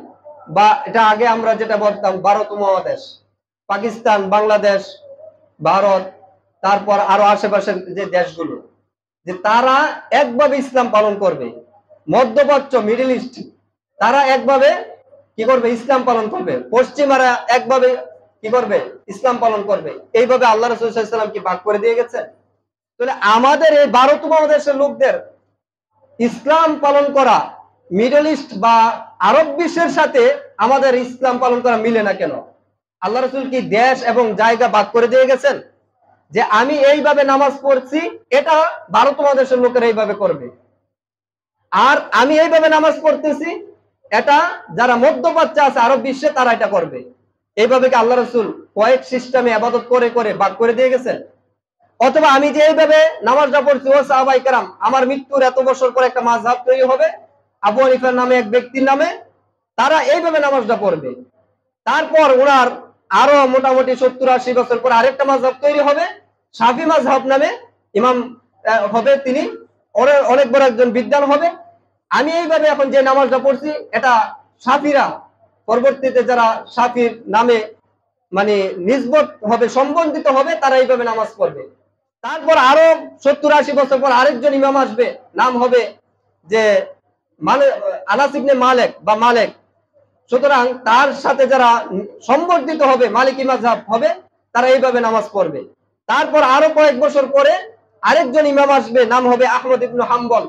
বা এটা আগে আমরা যেটা বলতাম ভারত মহাদেশ, পাকিস্তান, বাংলাদেশ, ভারত, তারপর আরো আশেপাশের যে দেশগুলো, যে তারা একভাবে ইসলাম পালন করবে। মধ্যপ্রাচ্য, মিডল ইস্ট, তারা একভাবে কি করবে? ইসলাম পালন করবে। পশ্চিমারা একভাবে কি করবে? ইসলাম পালন করবে। এইভাবে আল্লাহ রাসূল সাল্লাল্লাহু আলাইহি ওয়াসাল্লাম কি ভাগ করে দিয়ে গেছেন? তাহলে আমাদের এই ভারত মহাদেশের লোকদের ইসলাম পালন করা মিডল ইস্ট বা আরব বিশ্বের সাথে আমাদের ইসলাম পালন করা মিলে না কেন? আল্লাহ রাসূল কি দেশ এবং জায়গা ভাগ করে দিয়ে গেছেন যে আমি এইভাবে নামাজ পড়ছি, এটা ভারত মহাদেশের লোকেরা এইভাবে করবে, আর আমি এইভাবে নামাজ পড়তেছি, এটা যারা মধ্যপ্রাচ্য আছে আরব বিশ্বে তারা এটা করবে? এইভাবে কি আল্লাহ রাসূল কয়েক সিস্টেমে ইবাদত করে করে ভাগ করে দিয়ে গেছেন? অথবা আমি যে এইভাবে নামাজটা পড়ছি, ও সাহাবায়ে কেরাম, আমার মৃত্যুর এত বছর পর একটা মাযহাব তৈরি হবে আবু হানিফার নামে এক ব্যক্তির নামে, তারা এইভাবে নামাজটা পড়বে, তারপর ওনার আরো মোটামুটি 70-80 বছর পর আরেকটা মাযহাব তৈরি হবে, শাফি মাযহাব নামে। ইমাম হবে তিনি, অনেক বড় একজন বিদ্বান হবে। আমি এইভাবে এখন যে নামাজটা পড়ছি, এটা শাফিরা পরবর্তীতে যারা শাফির নামে মানে নিসবত হবে, সম্বন্ধিত হবে, তারা এইভাবে নামাজ পড়বে। তারপর আরো 70-80 বছর পর আরেকজন ইমাম আসবে, নাম হবে যে আনাস ইবনে মালিক বা মালিক। সুতরাং তার সাথে যারা সম্বর্ধিত হবে, মালিকি মাযহাব হবে, তারা এইভাবে নামাজ পড়বে। তারপর আরো কয়েক বছর পরে আরেকজন ইমাম আসবে, নাম হবে আহমদ ইবনে হাম্বল।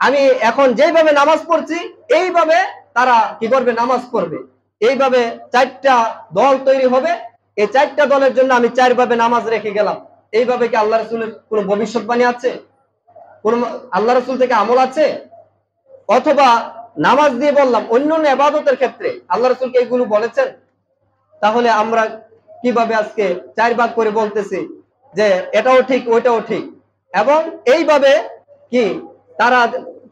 আমি এখন যেইভাবে নামাজ পড়ছি এইভাবে তারা কি করবে, নামাজ পড়বে। এইভাবে 4টা দল তৈরি হবে। এই 4টা দলের জন্য আমি 4 ভাবে নামাজ রেখে গেলাম। এইভাবে কি আল্লাহ রাসূলের কোনো ভবিষ্যৎবাণী আছে? কোন আল্লাহ রাসূল থেকে আমল আছে? অথবা নামাজ দিয়ে বললাম, অন্য ইবাদতের ক্ষেত্রে আল্লাহ রাসূল কি এগুলো বলেছেন? তাহলে আমরা কিভাবে আজকে 4 ভাগ করে বলতেছি যে এটাও ঠিক ওইটাও ঠিক, এবং এইভাবে কি তারা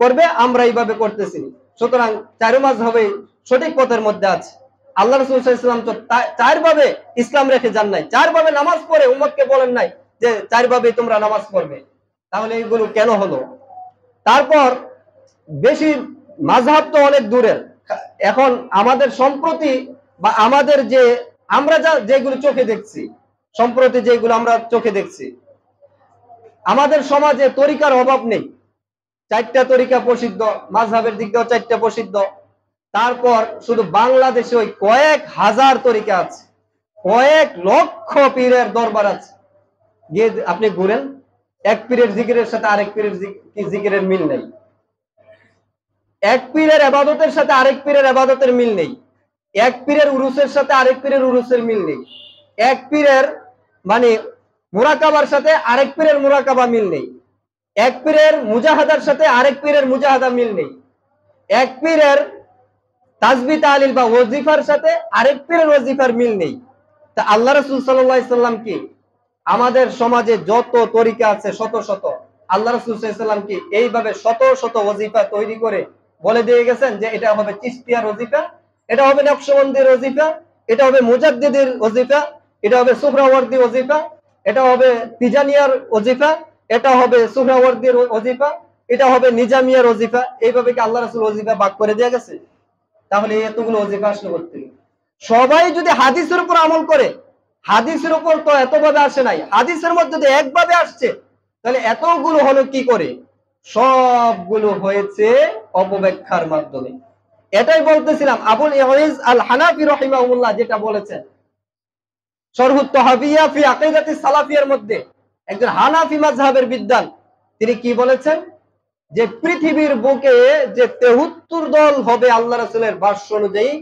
করবে, আমরা এইভাবে করতেছি। সুতরাং 4 মাযহাবই সঠিক পথের মধ্যে আছে। আল্লাহ রাসূল সাল্লাল্লাহু আলাইহি ওয়াসাল্লাম তো 4 ভাবে ইসলাম রেখে যান নাই, 4 ভাবে নামাজ পড়ে উম্মতকে বলেন নাই যে 4 ভাবে তোমরা নামাজ পড়বে। তাহলে এইগুলো কেন হলো? তারপর বেশি মাযহাব তো অনেক দূরের। এখন আমাদের সম্প্রতি বা আমাদের যে আমরা যেগুলো চোখে দেখছি, সম্প্রতি যেগুলো আমরা চোখে দেখছি, আমাদের সমাজে তরিকার অভাব নেই। 4টা তরিকা প্রসিদ্ধ, মাযহাবের দিক দিয়েও 4টা প্রসিদ্ধ। তারপর শুধু বাংলাদেশে ওই কয়েক হাজার তরিকা আছে, কয়েক লক্ষ পীরের দরবার আছে। গিয়ে আপনি ঘুরেন, এক পীরের জিকিরের সাথে আরেক পীরের জিকিরের মিল নেই, এক পীরের ইবাদতের সাথে আরেক পীরের ইবাদতের মিল নেই, এক পীরের উরুসের সাথে আরেক পীরের উরুসের মিল নেই, এক পীরের মানে মুরাকাবার সাথে আরেক পীরের মুরাকাবা মিল নেই, এক পীরের মুজাহাদার সাথে আরেক পীরের মুজাহাদা মিল নেই, এক পীরের তাসবিহ তাহলিল বা ওয়াজিফার সাথে আরেক পীরের ওয়াজিফার মিল নেই। তা আল্লাহ রাসূল সাল্লাল্লাহু আলাইহি ওয়াসাল্লাম কি আমাদের সমাজে যত তরিকা আছে শত শত, আল্লাহ রাসূল সাল্লাল্লাহু আলাইহি ওয়াসাল্লাম কি এইভাবে শত শত ওয়াজিফা তৈরি করে বলে দিয়ে গেছেন যে এটা হবে চিশতিয়ার ওয়াজিফা, এটা হবে নকশবন্দির ওয়াজিফা, এটা হবে মুজাদ্দিদের ওয়াজিফা, এটা হবে সুহরাওয়ার্দী ওয়াজিফা, এটা হবে তিজানিয়ার ওয়াজিফা, এটা হবে সুহরাওয়ার্দীর ওয়াজিফা, এটা হবে নিজামিয়ার ওয়াজিফা? এইভাবে কি আল্লাহ রাসূল ওয়াজিফা ভাগ করে দেয়া গেছে? তাহলে এতগুলো ওয়াজিফা আসলে করতে সবাই যদি হাদিসের উপর আমল করে, হাদিসের উপর তো এতভাবে আসে নাই, হাদিসের মধ্যে যদি একভাবে আসছে, তাহলে এতগুলো হলো কি করে? সবগুলো হয়েছে অপব্যাখ্যার মাধ্যমে। এটাই বলতেছিলাম, আবুল ইয়াজিজ আল হানাফি রাহিমাহুল্লাহ যেটা বলেছেন শরহুত তাহাবিয়া ফি আকিদাতিস সালাফিয়ার মধ্যে, একজন হানাফি মাযহাবের বিদ্বান, তিনি কি বলেছেন যে পৃথিবীর বুকে যে 73 দল হবে আল্লাহ রাসূলের ভাষ্য অনুযায়ী,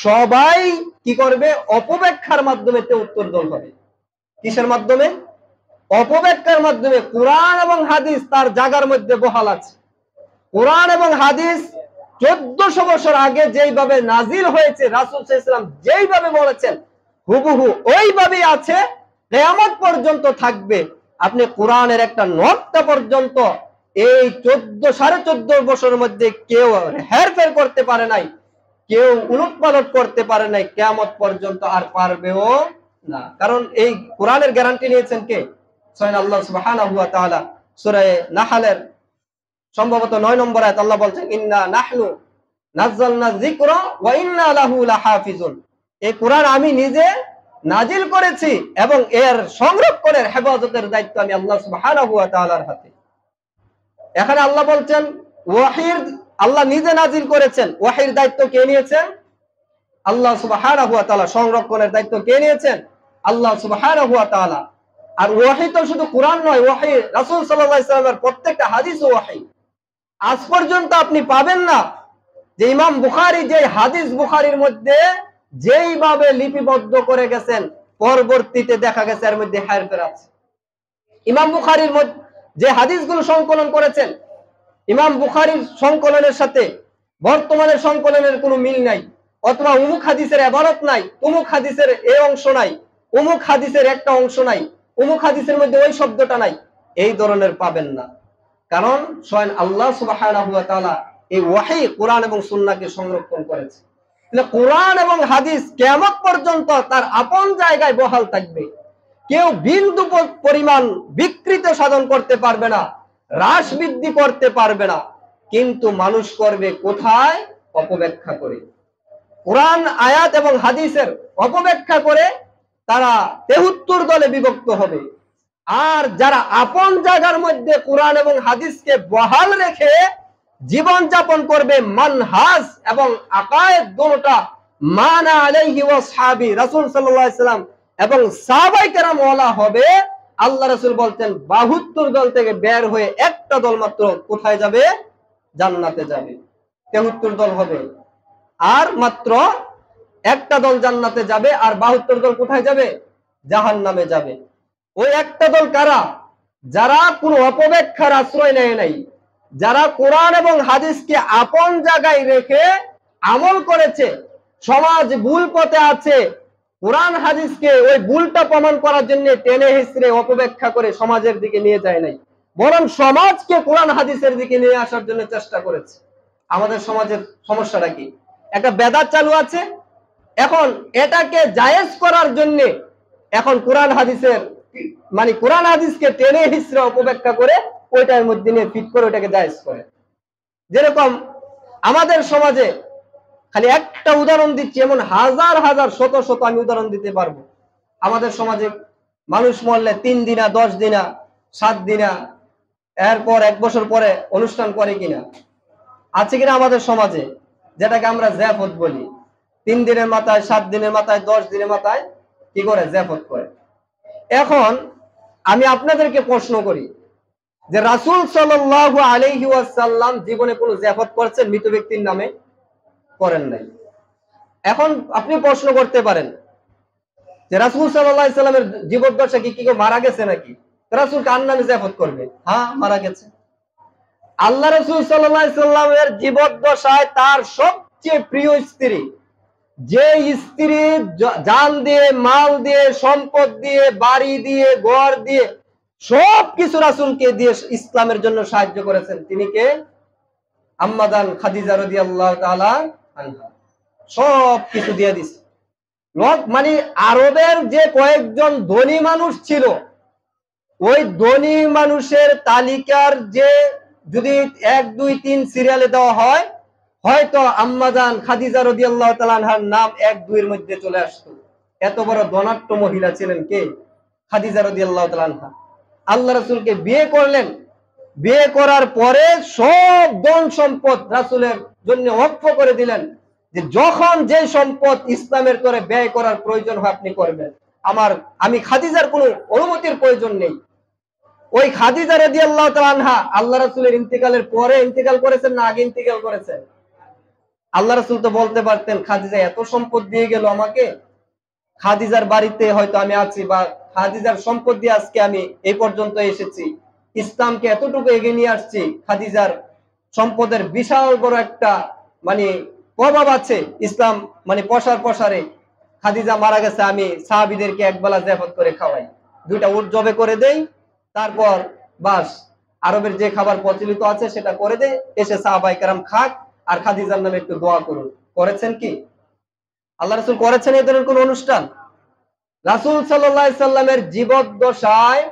সবাই কি করবে? অপব্যাখ্যার মাধ্যমে 73 দল হবে। কিসের মাধ্যমে? অপব্যাখ্যার মাধ্যমে। কোরআন এবং হাদিস তার জায়গার মধ্যে বহাল আছে। কোরআন এবং হাদিস 1400 বছর আগে যেইভাবে নাজিল হয়েছে, রাসূল সাল্লাল্লাহু আলাইহি ওয়াসাল্লাম যেইভাবে বলেছেন হুবহু ওইভাবেই আছে, কিয়ামত পর্যন্ত থাকবে। আপনি কোরআনের একটা নকটা পর্যন্ত এই 14.5 বছরের মধ্যে কেউ হেরফের করতে পারে নাই, কেউ উলটপালট করতে পারে নাই, কিয়ামত পর্যন্ত আর পারবেও না। কারণ এই কোরআনের গ্যারান্টি নিয়েছেন কে? স্বয়ং আল্লাহ সুবহানাহু ওয়া তাআলা। সূরা নাহলের সম্ভবত 9 নম্বর আয়াত আল্লাহ বলছেন, ইন্না নাহনু নাযালনা যিকরা ওয়া ইন্না লাহু লাহাফিজুন। এই কোরআন আমি নিজে নাজিল করেছি এবং এর সংরক্ষণের হেফাজতের দায়িত্ব আমি আল্লাহ সুবহানাহু ওয়া তাআলার হাতে। এখানে আল্লাহ বলছেন ওয়াহির আল্লাহ নিজে নাজিল করেছেন, ওয়াহির দায়িত্ব কে নিয়েছেন? আল্লাহ সুবহানাহু ওয়া তাআলা। সংরক্ষণের দায়িত্ব কে নিয়েছেন? আল্লাহ সুবহানাহু ওয়া তাআলা। আর ওয়াহি তো শুধু কোরআন নয়, ওয়াহি রাসূল সাল্লাল্লাহু আলাইহি ওয়াসাল্লামের প্রত্যেকটা হাদিস ওয়াহি। আজ পর্যন্ত আপনি পাবেন না যে ইমাম বুখারী যে হাদিস বুখারীর মধ্যে যেইভাবে লিপিবদ্ধ করে গেছেন, পরবর্তীতে দেখা গেছে এর মধ্যে হেরফের আছে। ইমাম বুখারীর মধ্যে যে হাদিসগুলো সংকলন করেছেন, ইমাম বুখারীর সংকলনের সাথে বর্তমানের সংকলনের কোনো মিল নাই, অথবা অমুক হাদিসের ইবারত নাই, অমুক হাদিসের এই অংশ নাই, অমুক হাদিসের একটা অংশ নাই, অমুক হাদিসের মধ্যে ওই শব্দটা নাই, এই ধরনের পাবেন না। কারণ স্বয়ং আল্লাহ সুবহানাহু ওয়া তাআলা এই ওয়াহি কোরআন এবং সুন্নাহকে সংরক্ষণ করেছে। কোরআন এবং হাদিস কিয়ামত পর্যন্ত তার আপন জায়গায় বহাল থাকবে। কেউ বিন্দু পরিমাণ বিকৃতি সাধন করতে পারবে না, হ্রাস বৃদ্ধি করতে পারবে না। কিন্তু মানুষ করবে কোথায়? অপব্যাখ্যা করে। কোরআন আয়াত এবং হাদিসের অপব্যাখ্যা করে তারা 73 দলে বিভক্ত হবে। আর যারা আপন জায়গার মধ্যে কোরআন এবং হাদিসকে বহাল রেখে জীবন যাপন করবে, মানহাজ এবং আকায়েদ দুটোটা মানা আলাইহি ওয়া সাহাবী রাসূল সাল্লাল্লাহু আলাইহি সাল্লাম এবং সাহাবায়ে কেরাম ওয়ালা হবে, আল্লাহ রাসূল বলতেন 72 দল থেকে বের হয়ে একটা দল মাত্র কোথায় যাবে? জান্নাতে যাবে। 73 দল হবে, আর মাত্র একটা দল জান্নাতে যাবে, আর 72 দল কোথায় যাবে? জাহান্নামে যাবে। ওই একটা দল কারা? যারা কোনো অপব্যাখ্যার আশ্রয় নেয় নাই, যারা কোরআন এবং হাদিসকে আপন জায়গায় রেখে আমল করেছে। সমাজ ভুল পথে আছে, কোরআন হাদিসকে ওই ভুলটা প্রমাণ করার জন্য টেনে হিসড়ে অপব্যাখ্যা করে সমাজের দিকে নিয়ে যায় নাই, বরং সমাজকে কোরআন হাদিসের দিকে নিয়ে আসার জন্য চেষ্টা করেছে। আমাদের সমাজের সমস্যাটা কি? একটা বেদাত চালু আছে, এখন এটাকে জায়েজ করার জন্য এখন কোরআন হাদিসের মানে কোরআন হাদিসকে টেনে হিসড়ে অপব্যাখ্যা করে ওইটার মধ্যে নিয়ে ফিট করে ওটাকে জায়েজ করে। যেরকম আমাদের সমাজে, খালি একটা উদাহরণ দিচ্ছি, এমন হাজার হাজার শত শত আমি উদাহরণ দিতে পারবো। আমাদের সমাজে মানুষ মরলে 3 দিনা, 10 দিনা, 7 দিনা, এরপর 1 বছর পরে অনুষ্ঠান করে কিনা? আছে কিনা আমাদের সমাজে? যেটাকে আমরা জিয়াফত বলি। 3 দিনের মাথায়, 7 দিনের মাথায়, 10 দিনের মাথায় কি করে? জিয়াফত করে। এখন আমি আপনাদেরকে প্রশ্ন করি যে রাসূল সাল্লাল্লাহু আলাইহি ওয়াসাল্লাম জীবনে কোনো জিয়াফত করেছেন মৃত ব্যক্তির নামে? করেন নাই। এখন আপনি প্রশ্ন করতে পারেন যে রাসূল সাল্লাল্লাহু আলাইহি সাল্লামের জীবদ্দশায় কি কেউ মারা গেছে নাকি? রাসূল কার নামে জিয়াফত করবে? হ্যাঁ, মারা গেছে। আল্লাহ রাসূল সাল্লাল্লাহু আলাইহি সাল্লামের জীবদ্দশায় তার সবচেয়ে প্রিয় স্ত্রী, যে স্ত্রী জান দিয়ে, মাল দিয়ে, সম্পদ দিয়ে, বাড়ি দিয়ে, ঘর দিয়ে, সবকিছু রাসূলকে দিয়ে ইসলামের জন্য সাহায্য করেছেন, তিনি কে? আম্মা জান খাদিজা রাদিয়াল্লাহু তাআলা আনহা। সবকিছু দিয়ে দিছে। মানে আরবের যে কয়েকজন ধনী মানুষ ছিল, ওই ধনী মানুষের তালিকার যে যদি 1, 2, 3 সিরিয়ালে দেওয়া হয়, হয়তো আম্মা জান খাদিজা রাদিয়াল্লাহু তাআলা আনহার নাম 1, 2 এর মধ্যে চলে আসতো। এত বড় ধনাঢ্য মহিলা ছিলেন কে? খাদিজা রাদিয়াল্লাহু তাআলা আনহা। আল্লাহ রাসূলকে বিয়ে করলেন, বিয়ে করার পরে সব ধন সম্পদ রাসূলের জন্য ওয়াকফ করে দিলেন, যে যখন যে সম্পদ ইসলামের তরে ব্যয় করার প্রয়োজন হয় আপনি করবেন, আমি খাদিজার কোনো অনুমতির প্রয়োজন নেই। ওই খাদিজা রাদিয়াল্লাহু তাআলা আনহা আল্লাহ রাসূলের ইন্তেকালের পরে ইন্তেকাল করেছেন না আগে ইন্তেকাল করেছেন? আল্লাহ রাসূল তো বলতে পারতেন খাদিজা এত সম্পদ দিয়ে গেল আমাকে, খাদিজার বাড়িতে হয়তো আমি আছি, বা খাদিজার সম্পদ দিয়ে আজকে আমি এই পর্যন্ত এসেছি, ইসলামকে এতটুকু এগিয়ে নিয়ে আসছি, খাদিজার সম্পদের বিশাল বড় একটা মানে প্রভাব আছে ইসলাম মানে প্রসারে। খাদিজা মারা গেছে, আমি সাহাবীদেরকে একবেলা জিয়াফত করে খাওয়াই, 2টা উট জবে করে দেই, তারপর বাস আরবের যে খাবার প্রচলিত আছে সেটা করে দেই, এসে সাহাবায়ে কেরাম খাক আর খাদিজার নামে একটু দোয়া করুন। করেছেন কি? আল্লাহ রাসূল করেছেন এই ধরনের কোন অনুষ্ঠান? রাসূল সাল্লাল্লাহু আলাইহি সাল্লামের জীবদ্দশায়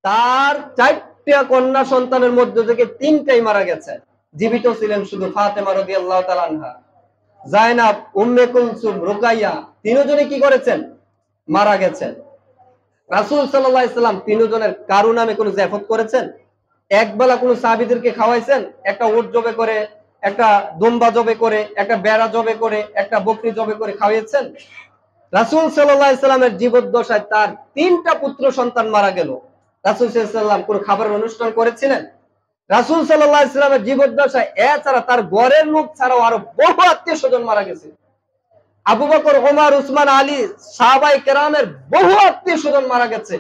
তার 4টা কন্যা সন্তানের মধ্যে থেকে 3টাই মারা গেছে। জীবিত ছিলেন শুধু ফাতেমা রাদিয়াল্লাহু তাআলা আনহা, জায়নাব, উম্মে কুলসুম, রুকাইয়া, 3 জনে কি করেছেন? মারা গেছেন। রাসূল সাল্লাল্লাহু আলাইহি সাল্লাম 3 জনের কারো নামে কোনো জিয়াফত করেছেন? একবেলা কোনো সাহাবীদেরকে খাওয়াইছেন? একটা উট জবে করে, একটা দুম্বা জবে করে, একটা বেড়া জবে করে, একটা বকরি জবে করে খাওয়াইছেন? রাসূল সাল্লাল্লাহু আলাইহি সাল্লামের জীবদ্দশায় তার 3টা পুত্র সন্তান মারা গেল। রাসূল সাল্লাল্লাহু আলাইহি সাল্লাম কোন খাবারের অনুষ্ঠান করেছিলেন? রাসূল সাল্লাল্লাহু আলাইহি সাল্লামের জীবদ্দশায় এছাড়া তার ঘরের লোক ছাড়াও আরো বহু আত্মীয় স্বজন মারা গেছে। আবু বকর, ওমর, উসমান, আলী, সাহাবায়ে কেরামের বহু আত্মীয় স্বজন মারা গেছে।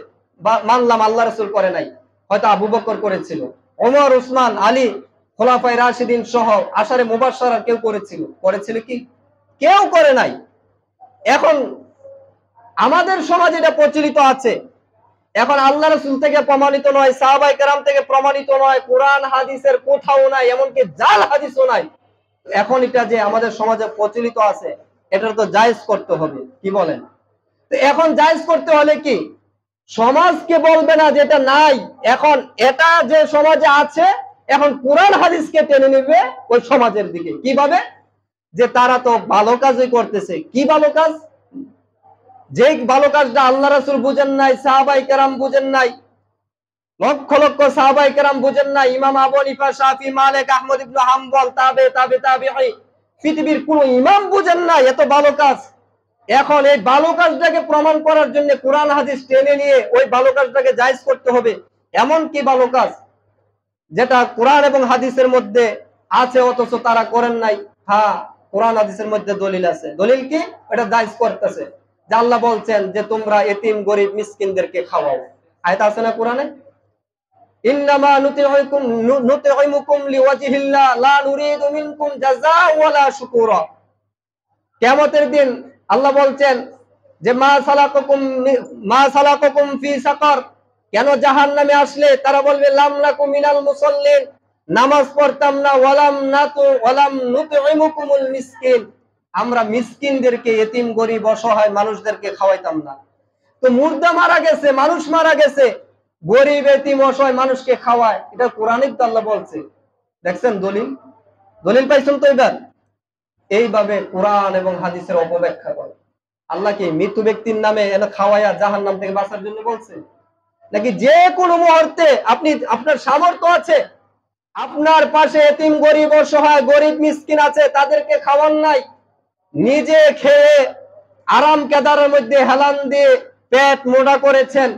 মানলাম আল্লাহ রাসূল করে নাই, হয়তো আবু বকর করেছিল, ওমর, উসমান, আলী, খোলাফায়ে রাশিদিন সহ আশারে মুবাশশারা কেউ করেছিল কি? কেউ করে নাই। এখন আমাদের সমাজে এটা প্রচলিত আছে। এখন আল্লাহ রাসূল থেকে প্রমাণিত নয়, সাহাবায়ে কেরাম থেকে প্রমাণিত নয়, কোরআন হাদিসের কোথাও নাই, এমনকি জাল হাদিসও নাই। এখন এটা যে আমাদের সমাজে প্রচলিত আছে, এটা তো জায়েজ করতে হবে, কি বলেন? তো এখন জায়েজ করতে হলে কি সমাজকে বলবে না যেটা নাই, এখন এটা যে সমাজে আছে এখন কোরআন হাদিসকে টেনে নেবে ওই সমাজের দিকে। কিভাবে? যে তারা তো ভালো কাজই করতেছে। কি ভালো কাজ? যে ভালো কাজটা আল্লাহ রাসূল বুঝেন নাই, সাহাবায়ে কেরাম বুঝেন নাই, লক্ষ লক্ষ সাহাবায়ে কেরাম বুঝেন নাই, ইমাম আবু হানিফা, শাফি, মালিক, আহমদ ইবনে হাম্বল, তাবিঈ, পৃথিবীর কোন ইমাম বুঝেন নাই এত ভালো কাজ। এখন এই ভালো কাজটাকে প্রমাণ করার জন্য কোরআন হাদিস টেনে নিয়ে ওই ভালো কাজটাকে জায়েজ করতে হবে। এমন কি ভালো কাজ যেটা কোরআন এবং হাদিসের মধ্যে আছে অথচ তারা করেন নাই? হ্যাঁ, কোরআন হাদিসের মধ্যে দলিল আছে। দলিল কি? এটা জায়েজ করতেছে যে আল্লাহ বলছেন যে তোমরা এতিম গরিব মিসকিনদেরকে খাওয়াও। আয়াত আছে না কোরআনে? ইন্নামা নুতিউকুম লিওয়াজহিল্লাহ লা নুরিদু মিনকুম জাযাআ ওয়ালা শুকুরা। কিয়ামতের দিন আল্লাহ বলছেন যে মা সালাকুকুম ফি সাকার, কেন জাহান্নামে আসলে? তারা বলবে লাম নাকু মিনাল মুসাল্লিন, নামাজ পড়তাম না, ওয়ালাম নুতইমুকুমুল মিসকিন, আমরা মিসকিনদেরকে, এতিম গরিব অসহায় মানুষদেরকে খাওয়াইতাম না। তো মুর্দা মারা গেছে, মানুষ মারা গেছে, গরিব এতিম অসহায় মানুষকে খাওয়ায়, এটা কোরআনে তো আল্লাহ বলছে। দেখছেন দলিল? দলিল পাইছেন তো? এবার এইভাবে কোরআন এবং হাদিসের অপব্যাখ্যা করে। আল্লাহ কি মৃত্যু ব্যক্তির নামে এনে খাওয়াইয়া জাহান্নাম থেকে বাঁচার জন্য বলছে? নাকি যে কোনো মুহূর্তে আপনি, আপনার সামর্থ্য আছে, আপনার পাশে এতিম গরিব অসহায় গরিব মিসকিন আছে, তাদেরকে খাওয়ান নাই, নিজে খেয়ে আরাম কেদারের মধ্যে হেলান দিয়ে পেট মোটা করেছেন,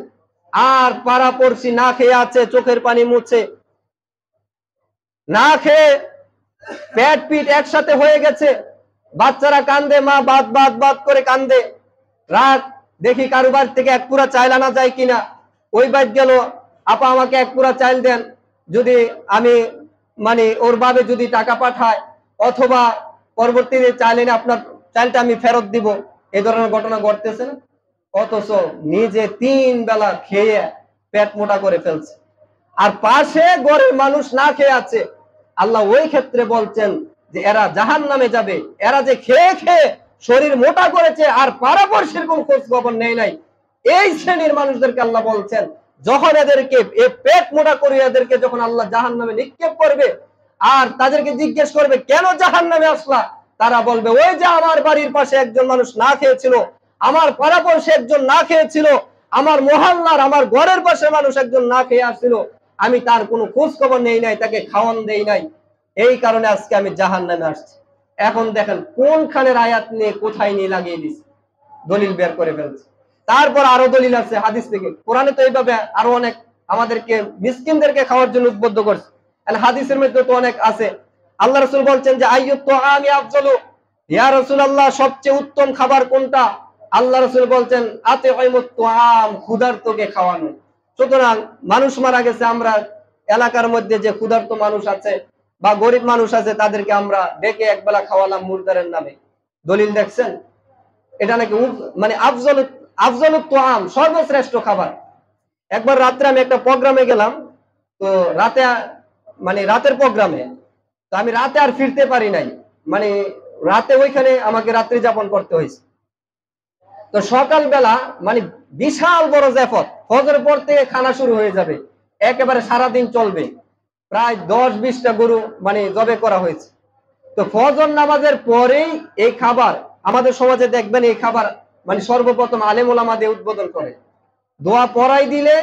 আর পাড়াপড়শি না খেয়ে আছে, চোখের পানি মুছে, না খেয়ে পেট পিট একসাথে হয়ে গেছে, বাচ্চারা কান্দে, মা বাদ বাদ বাদ করে কান্দে, রাত দেখি কারোবার থেকে এক পুরা চাইল আনা যায় কিনা, ওই বাদ গেল, আপা আমাকে এক পুরা চাইল দেন, যদি আমি মানে ওর বাবে যদি টাকা পাঠায়, অথবা পরবর্তীতে চাইলে আপনার চাইলটা আমি ফেরত দিব, এই ধরনের ঘটনা ঘটতেছে না? অথচ নিজে 3 বেলা খেয়ে পেট মোটা করে ফেলছে, আর পাশে গরিব মানুষ না খেয়ে আছে। আল্লাহ ওই ক্ষেত্রে বলছেন যে এরা জাহান্নামে যাবে, এরা যে খেয়ে খেয়ে শরীর মোটা করেছে আর পারাপড়শির কোন খোঁজ খবর নেই নাই, এই শ্রেণীর মানুষদেরকে আল্লাহ বলছেন যখন এদেরকে পেট মোটা করে এদেরকে যখন আল্লাহ জাহান্নামে নিক্ষেপ করবে, আর তাদেরকে জিজ্ঞেস করবে কেন জাহান্নামে আসলা, তারা বলবে ওই যে আমার বাড়ির পাশে একজন মানুষ না খেয়েছিল, আমার পাড়াপড়শি একজন না খেয়েছিল, আমার মহল্লার আমার ঘরের পাশে মানুষ একজন না খেয়ে আসছিল, আমি তার কোনো খোঁজ খবর নেই নাই, তাকে খাওয়ান দেই নাই, এই কারণে আজকে আমি জাহান্নামে আসছি। এখন দেখেন কোনখানের আয়াত নিয়ে কোথায় নিয়ে লাগিয়ে দিচ্ছে, দলিল বের করে ফেলছে। তারপর আরো দলিল আছে হাদিস থেকে। কোরআনে তো এইভাবে আরো অনেক আমাদেরকে মিসকিনদেরকে খাওয়ার জন্য উদ্বুদ্ধ করছে, হাদিসের মধ্যে তো অনেক আছে। আল্লাহ রাসূল বলছেন যে আইয়ুত তুআমি আফজালু, ইয়া রাসূলুল্লাহ সবচেয়ে উত্তম খাবার কোনটা? আল্লাহ রাসূল বলছেন আতিউমুত তুআম, ক্ষুধার্তকে খাওয়ানো। সুতরাং মানুষ মারা গেছে, আমরা এলাকার মধ্যে যে ক্ষুধার্ত মানুষ আছে বা গরিব মানুষ আছে তাদেরকে আমরা ডেকে একবেলা খাওয়ালাম মুর্দারের নামে। দলিল দেখছেন? এটা নাকি মানে আফজালুত তুআম, সর্বশ্রেষ্ঠ খাবার। একবার রাত্রে আমি একটা প্রোগ্রামে গেলাম, তো রাতে মানে রাতের প্রোগ্রামে, তো আমি রাতে আর ফিরতে পারি নাই, মানে রাতে ওইখানে আমাকে রাত্রি যাপন করতে হয়েছে। তো সকালবেলা মানে বিশাল বড় জাফত, ফজরের পর থেকে খানা শুরু হয়ে যাবে, একেবারে সারাদিন চলবে, প্রায় 10-20টা গরু মানে জবে করা হয়েছে। তো ফজর নামাজের পরেই এই খাবার আমাদের সমাজে দেখবেন, এই খাবার মানে সর্বপ্রথম আলেম ওলামা দিয়ে উদ্বোধন করে, দোয়া পড়াই দিলে,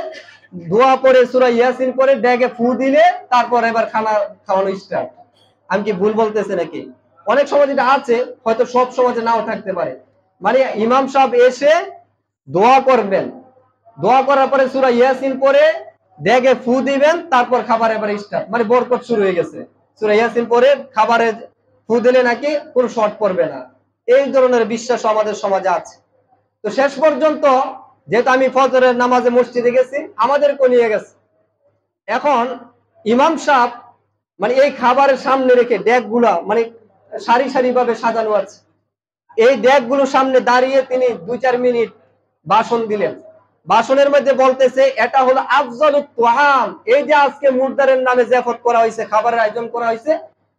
দোয়া পড়ে সূরা ইয়াসিন পড়ে ডেকে ফু দিলে তারপর এবার খানা খাওয়ানো স্টার্ট। আমি কি ভুল বলতেছি নাকি? অনেক সমাজ এটা আছে, হয়তো সব সমাজে নাও থাকতে পারে। মানে ইমাম সাহেব এসে দোয়া করবেন, দোয়া করার পরে সূরা ইয়াসিন পড়ে ডেকে ফু দিবেন, তারপর খাবার এবার স্টার্ট, মানে বরকত শুরু হয়ে গেছে। সূরা ইয়াসিন পড়ে খাবারে ফু দিলে নাকি কোনো শর্ট পড়বে না, এই ধরনের বিশ্বাস আমাদের সমাজে আছে। তো শেষ পর্যন্ত যেহেতু আমি ফজরের নামাজে মসজিদে গেছি, আমাদেরকে নিয়ে গেছে। এখন ইমাম সাহেব মানে এই খাবারের সামনে রেখে ডেকগুলা মানে সারি সারি ভাবে সাজানো আছে, এই ডেকগুলোর সামনে দাঁড়িয়ে তিনি 2-4 মিনিট ভাষণ দিলেন। ভাষণের মধ্যে বলতেছে এটা হলো আফজালুত তুআম, এই যে আজকে মুর্দারের নামে জিয়াফত করা হয়েছে, খাবারের আয়োজন করা হয়েছে,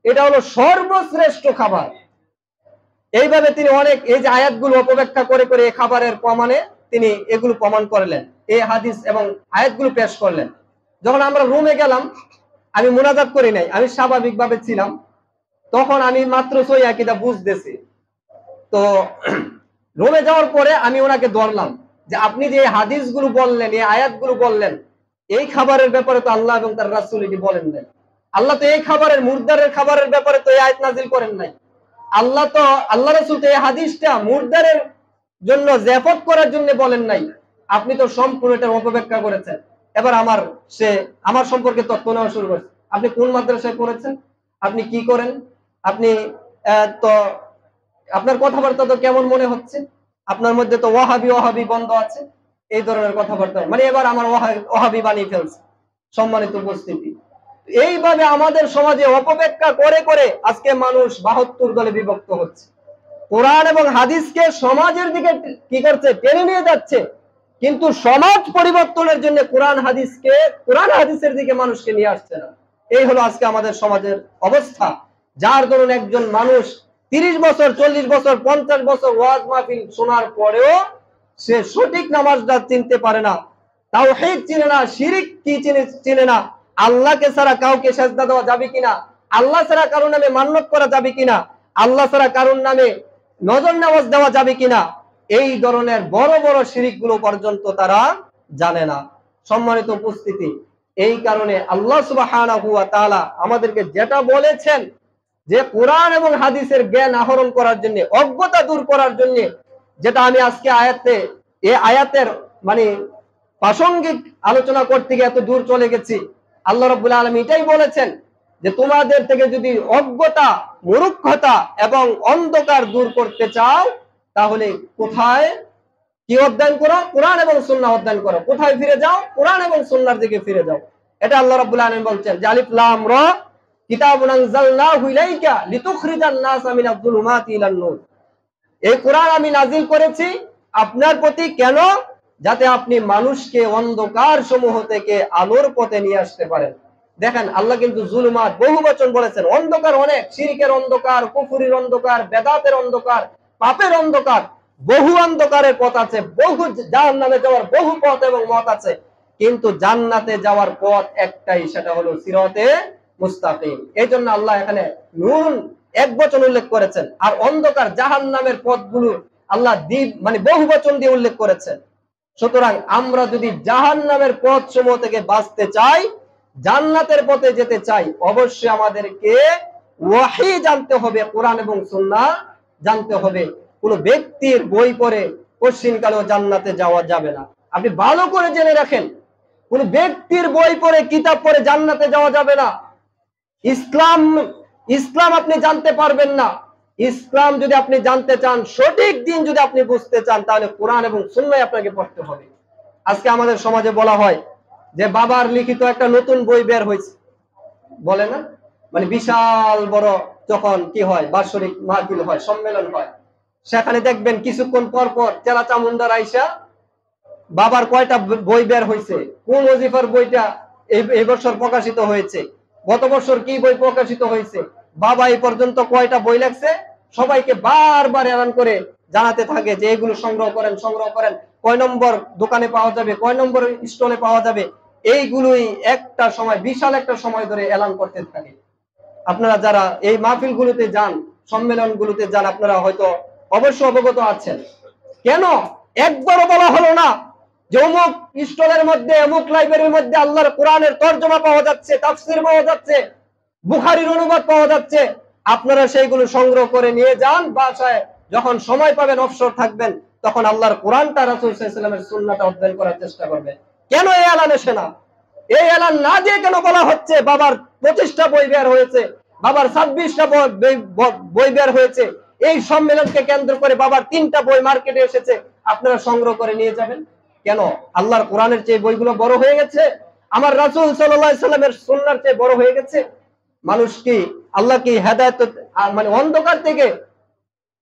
এটা হলো সর্বশ্রেষ্ঠ খাবার। এইভাবে তিনি অনেক এই যে আয়াতগুলো অপব্যাখ্যা করে করে এই খাবারের প্রমাণে তিনি এগুলো প্রমাণ করলেন, এই হাদিস এবং আয়াতগুলো পেশ করলেন। যখন আমরা রুমে গেলাম, আমি মুনাজাত করি নাই, আমি স্বাভাবিকভাবে ছিলাম। তখন আমি মাত্র সই আকীদা বুঝতেছি। তো রুমে যাওয়ার পরে আমি ওনাকে ধরলাম যে আপনি যে হাদিসগুলো বললেন, এই আয়াতগুলো বললেন, এই খাবারের ব্যাপারে তো আল্লাহ এবং তার রাসূল এটি বলেন নাই। আল্লাহ তো এই খাবারের, মুর্দারের খাবারের ব্যাপারে তো এই আয়াত নাজিল করেন নাই। আল্লাহ রাসূল তো এই হাদিসটা মুর্দারের জন্য জাফত করার জন্য বলেন নাই। আপনি তো সম্পূর্ণ এটার অপব্যাখ্যা করেছেন। এবার আমার সম্পর্কে তথ্য নেওয়া শুরু করেছে। আপনি কোন মাদ্রাসায় পড়েছেন, আপনি কি করেন, আপনি তো আপনার কথাবার্তা তো কেমন মনে হচ্ছে, আপনার মধ্যে তো ওয়াহাবি বন্ধ আছে, এই ধরনের কথাবার্তা। মানে এবার আমার ওয়াহাবি বানিয়ে ফেলছে। সম্মানিত উপস্থিতি, এইভাবে আমাদের সমাজে অপব্যাখ্যা করে করে আজকে মানুষ 72 দলে বিভক্ত হচ্ছে। কোরআন এবং হাদিসকে সমাজের দিকে কি করছে, টেনে নিয়ে যাচ্ছে, কিন্তু সমাজ পরিবর্তনের জন্য কোরআন হাদিসের দিকে মানুষকে নিয়ে আসছে না। এই হলো আজকে আমাদের সমাজের অবস্থা। যার ধরুন একজন মানুষ 30 বছর, 40 বছর, 50 বছর ওয়াজ মাহফিল শোনার পরেও সে সঠিক নামাজটা চিনতে পারে না, তাওহীদ চিনে না, শিরক কি চিনে না, আল্লাহকে ছাড়া কাউকে সেজদা দেওয়া যাবে কিনা, আল্লাহ ছাড়া কারোর নামে মান্নত করা যাবে কিনা, আল্লাহ ছাড়া কারোর নামে নজর নামাজ দেওয়া যাবে কিনা, এই ধরনের বড় বড় শিরক গুলো পর্যন্ত তারা জানে না। সম্মানিত উপস্থিতি, এই কারণে আল্লাহ সুবহানাহু ওয়া তাআলা আমাদেরকে যেটা বলেছেন যে কোরআন এবং হাদিসের জ্ঞান আহরণ করার জন্য, অজ্ঞতা দূর করার জন্য, যেটা আমি আজকে আয়াতের মানে প্রাসঙ্গিক আলোচনা করতে গিয়ে এত দূর চলে গেছি। আল্লাহ রাব্বুল আলামিন এটাই বলেছেন যে তোমাদের থেকে যদি অজ্ঞতা, মূর্খতা এবং অন্ধকার দূর করতে চাও, তাহলে কোথায় কি অধ্যয়ন করো? কোরআন এবং সুন্নাহ অধ্যয়ন করো। কোথায় ফিরে যাও? কোরআন এবং সুন্নাহর দিকে ফিরে যাও। এটা আল্লাহ রাব্বুল আলামিন বলছেন যে আলিফ লাম রা কিতাবুন আনজালনাহু ইলাইকা লিতুখরিজান নাসা মিনাজ যুলুমাতি ইলান নূর। এই কোরআন আমি নাজিল করেছি আপনার প্রতি, কেন? যাতে আপনি মানুষকে অন্ধকার সমূহ থেকে আলোর পথে নিয়ে আসতে পারেন। দেখেন, আল্লাহ কিন্তু জুলুমাত বহু বচন বলেছেন। অন্ধকার অনেক, শিরকের অন্ধকার, কুফরির অন্ধকার, বেদাতের অন্ধকার, পাপের অন্ধকার, বহু অন্ধকারের পথ আছে, বহু জাহান্নামে যাওয়ার বহু পথ এবং মত আছে, কিন্তু জান্নাতে যাওয়ার পথ একটাই, সেটা হলো সিরাতে মুস্তাকিম। এই জন্য আল্লাহ এখানে নূর এক বচন উল্লেখ করেছেন, আর অন্ধকার জাহান্নামের পথগুলো আল্লাহ মানে বহু বচন দিয়ে উল্লেখ করেছেন। সুতরাং আমরা যদি জাহান্নামের পথ সমূহ থেকে বাঁচতে চাই, জান্নাতের পথে যেতে চাই, অবশ্যই আমাদেরকে ওয়াহী জানতে হবে, কোরআন এবং সুন্নাহ জানতে হবে। কোন ব্যক্তির বই পড়ে কোশ্চিনকালেও জান্নাতে যাওয়া যাবে না। আপনি ভালো করে জেনে রাখেন, কোন ব্যক্তির বই পড়ে, কিতাব পড়ে জান্নাতে যাওয়া যাবে না। ইসলাম আপনি জানতে পারবেন না। ইসলাম যদি আপনি জানতে চান, সঠিক দিন যদি আপনি বুঝতে চান, তাহলে কোরআন এবং সুন্নাহ আপনাকে পড়তে হবে। আজকে আমাদের সমাজে বলা হয় যে বাবার লিখিত একটা নতুন বই বের হয়েছে, বলে না, মানে বিশাল বড় যখন কি হয়, বাৎসরিক মাহফিল হয়, সম্মেলন হয়, সেখানে দেখবেন কিছুক্ষণ পর পর চেলা চামুন্ডার আইসা বাবার কয়টা বই বের হয়েছে, কোন ওজিফার বইটা এই বছর প্রকাশিত হয়েছে, গত বছর কি বই প্রকাশিত হয়েছে, বাবা এই পর্যন্ত কয়টা বই লেখছে, সবাইকে বারবার এলান করে জানাতে থাকে যে এগুলো সংগ্রহ করেন, কয় নম্বর দোকানে পাওয়া যাবে, কয় নম্বর স্টলে পাওয়া যাবে। এইগুলোই একটা সময়, বিশাল একটা সময় ধরে এলান করতে থাকে। আপনারা যারা এই মাহফিল গুলোতে যান, সম্মেলন গুলোতে যান, আপনারা হয়তো অবশ্য অবগত আছেন। কেন একবারও বলা হলো না যে অমুক স্টলের মধ্যে, অমুক লাইব্রেরির মধ্যে আল্লাহর কোরআনের তরজমা পাওয়া যাচ্ছে, তাফসীর পাওয়া যাচ্ছে, বুখারীর অনুবাদ পাওয়া যাচ্ছে, আপনারা সেইগুলো সংগ্রহ করে নিয়ে যান বাসায়, যখন সময় পাবেন, অবসর থাকবেন, তখন আল্লাহর কোরআনটা, রাসূল সাল্লাল্লাহু আলাইহি ওয়াসাল্লামের সুন্নাহটা অধ্যয়ন করার চেষ্টা করবেন। কেন এই এলান আসে না? এই এলান না দিয়ে কেন বলা হচ্ছে বাবার 25টা বই বের হয়েছে, বাবার 26টা বই বের হয়েছে, এই সম্মেলনকে কেন্দ্র করে বাবার 3টা বই মার্কেটে এসেছে, আপনারা সংগ্রহ করে নিয়ে যাবেন কেন? আল্লাহর কোরআনের চেয়ে বইগুলো বড় হয়ে গেছে? আমার রাসূল সাল্লাল্লাহু আলাইহি ওয়াসাল্লামের সুন্নাহর চেয়ে বড় হয়ে গেছে? মানুষ কি, আল্লাহ কি হেদায়েত, মানে অন্ধকার থেকে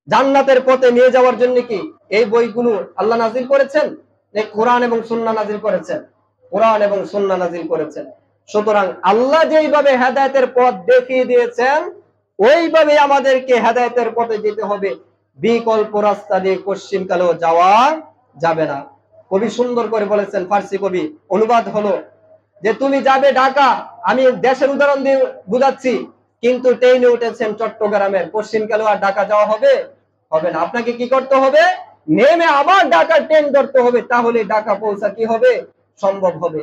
জান্নাতের পথে নিয়ে যাওয়ার জন্য কি এই বইগুলো আল্লাহ নাজিল করেছেন? এই কোরআন এবং সুন্নাহ নাজিল করেছেন, কোরআন এবং সুন্নাহ নাজিল করেছেন। সুতরাং আল্লাহ যেইভাবে হেদায়েতের পথ দেখিয়ে দিয়েছেন, ওইভাবে আমাদেরকে হেদায়েতের পথে যেতে হবে, বিকল্প রাস্তা দিয়ে পশ্চিম কালেও যাওয়া যাবে না। কবি সুন্দর করে বলেছেন, ফার্সি কবি, অনুবাদ হলো যে তুমি যাবে ঢাকা, আমি দেশের উদাহরণ দিয়ে বুঝাচ্ছি, কিন্তু ট্রেনে উঠেছেন চট্টগ্রামের, পশ্চিম কালেও আর ঢাকা যাওয়া হবে হবে না। আপনাকে কি করতে হবে? নেমে আবার ঢাকার ট্রেন ধরতে হবে, তাহলে ঢাকা পৌঁছা কি হবে? সম্ভব হবে।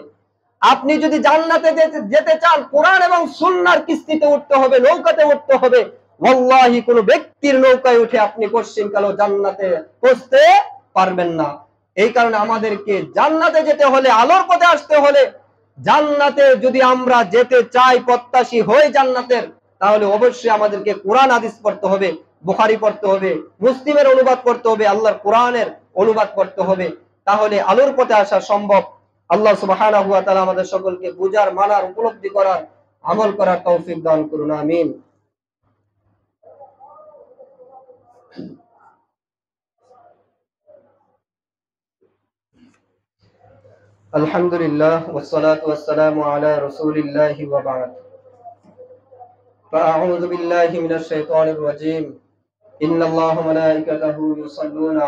আপনি যদি জান্নাতে যেতে চান, কোরআন এবং সুন্নাহর কিস্তিতে উঠতে হবে, নৌকাতে উঠতে হবে। ওয়াল্লাহি কোন ব্যক্তির নৌকায় উঠে আপনি পশ্চিমকালেও জান্নাতে পৌঁছতে পারবেন না। এই কারণে আমাদেরকে জান্নাতে যেতে হলে, আলোর পথে আসতে হলে, জান্নাতে যদি আমরা যেতে চাই, প্রত্যাশী হই জান্নাতের, তাহলে অবশ্যই আমাদেরকে কোরআন হাদিস পড়তে হবে, বুখারী পড়তে হবে, মুসলিমের অনুবাদ করতে হবে, আল্লাহর কোরআনের অনুবাদ করতে হবে, তাহলে আলোর পথে আসা সম্ভব। আল্লাহ সুবহানাহু ওয়া তাআলা আমাদের সকলকে বুঝার, মানার, উপলব্ধি করার, আমল করার তৌফিক দান করুন, আমিন। আলহামদুলিল্লাহ ওয়াসসালাতু ওয়াসসালামু আলা রাসূলিল্লাহি ওয়া বা'দ। ফাআউযু বিল্লাহি মিনাশ শাইতানির রাজীম। ইন্নাল্লাহা ওয়া মালাইকাতাহু ইউসাল্লুনা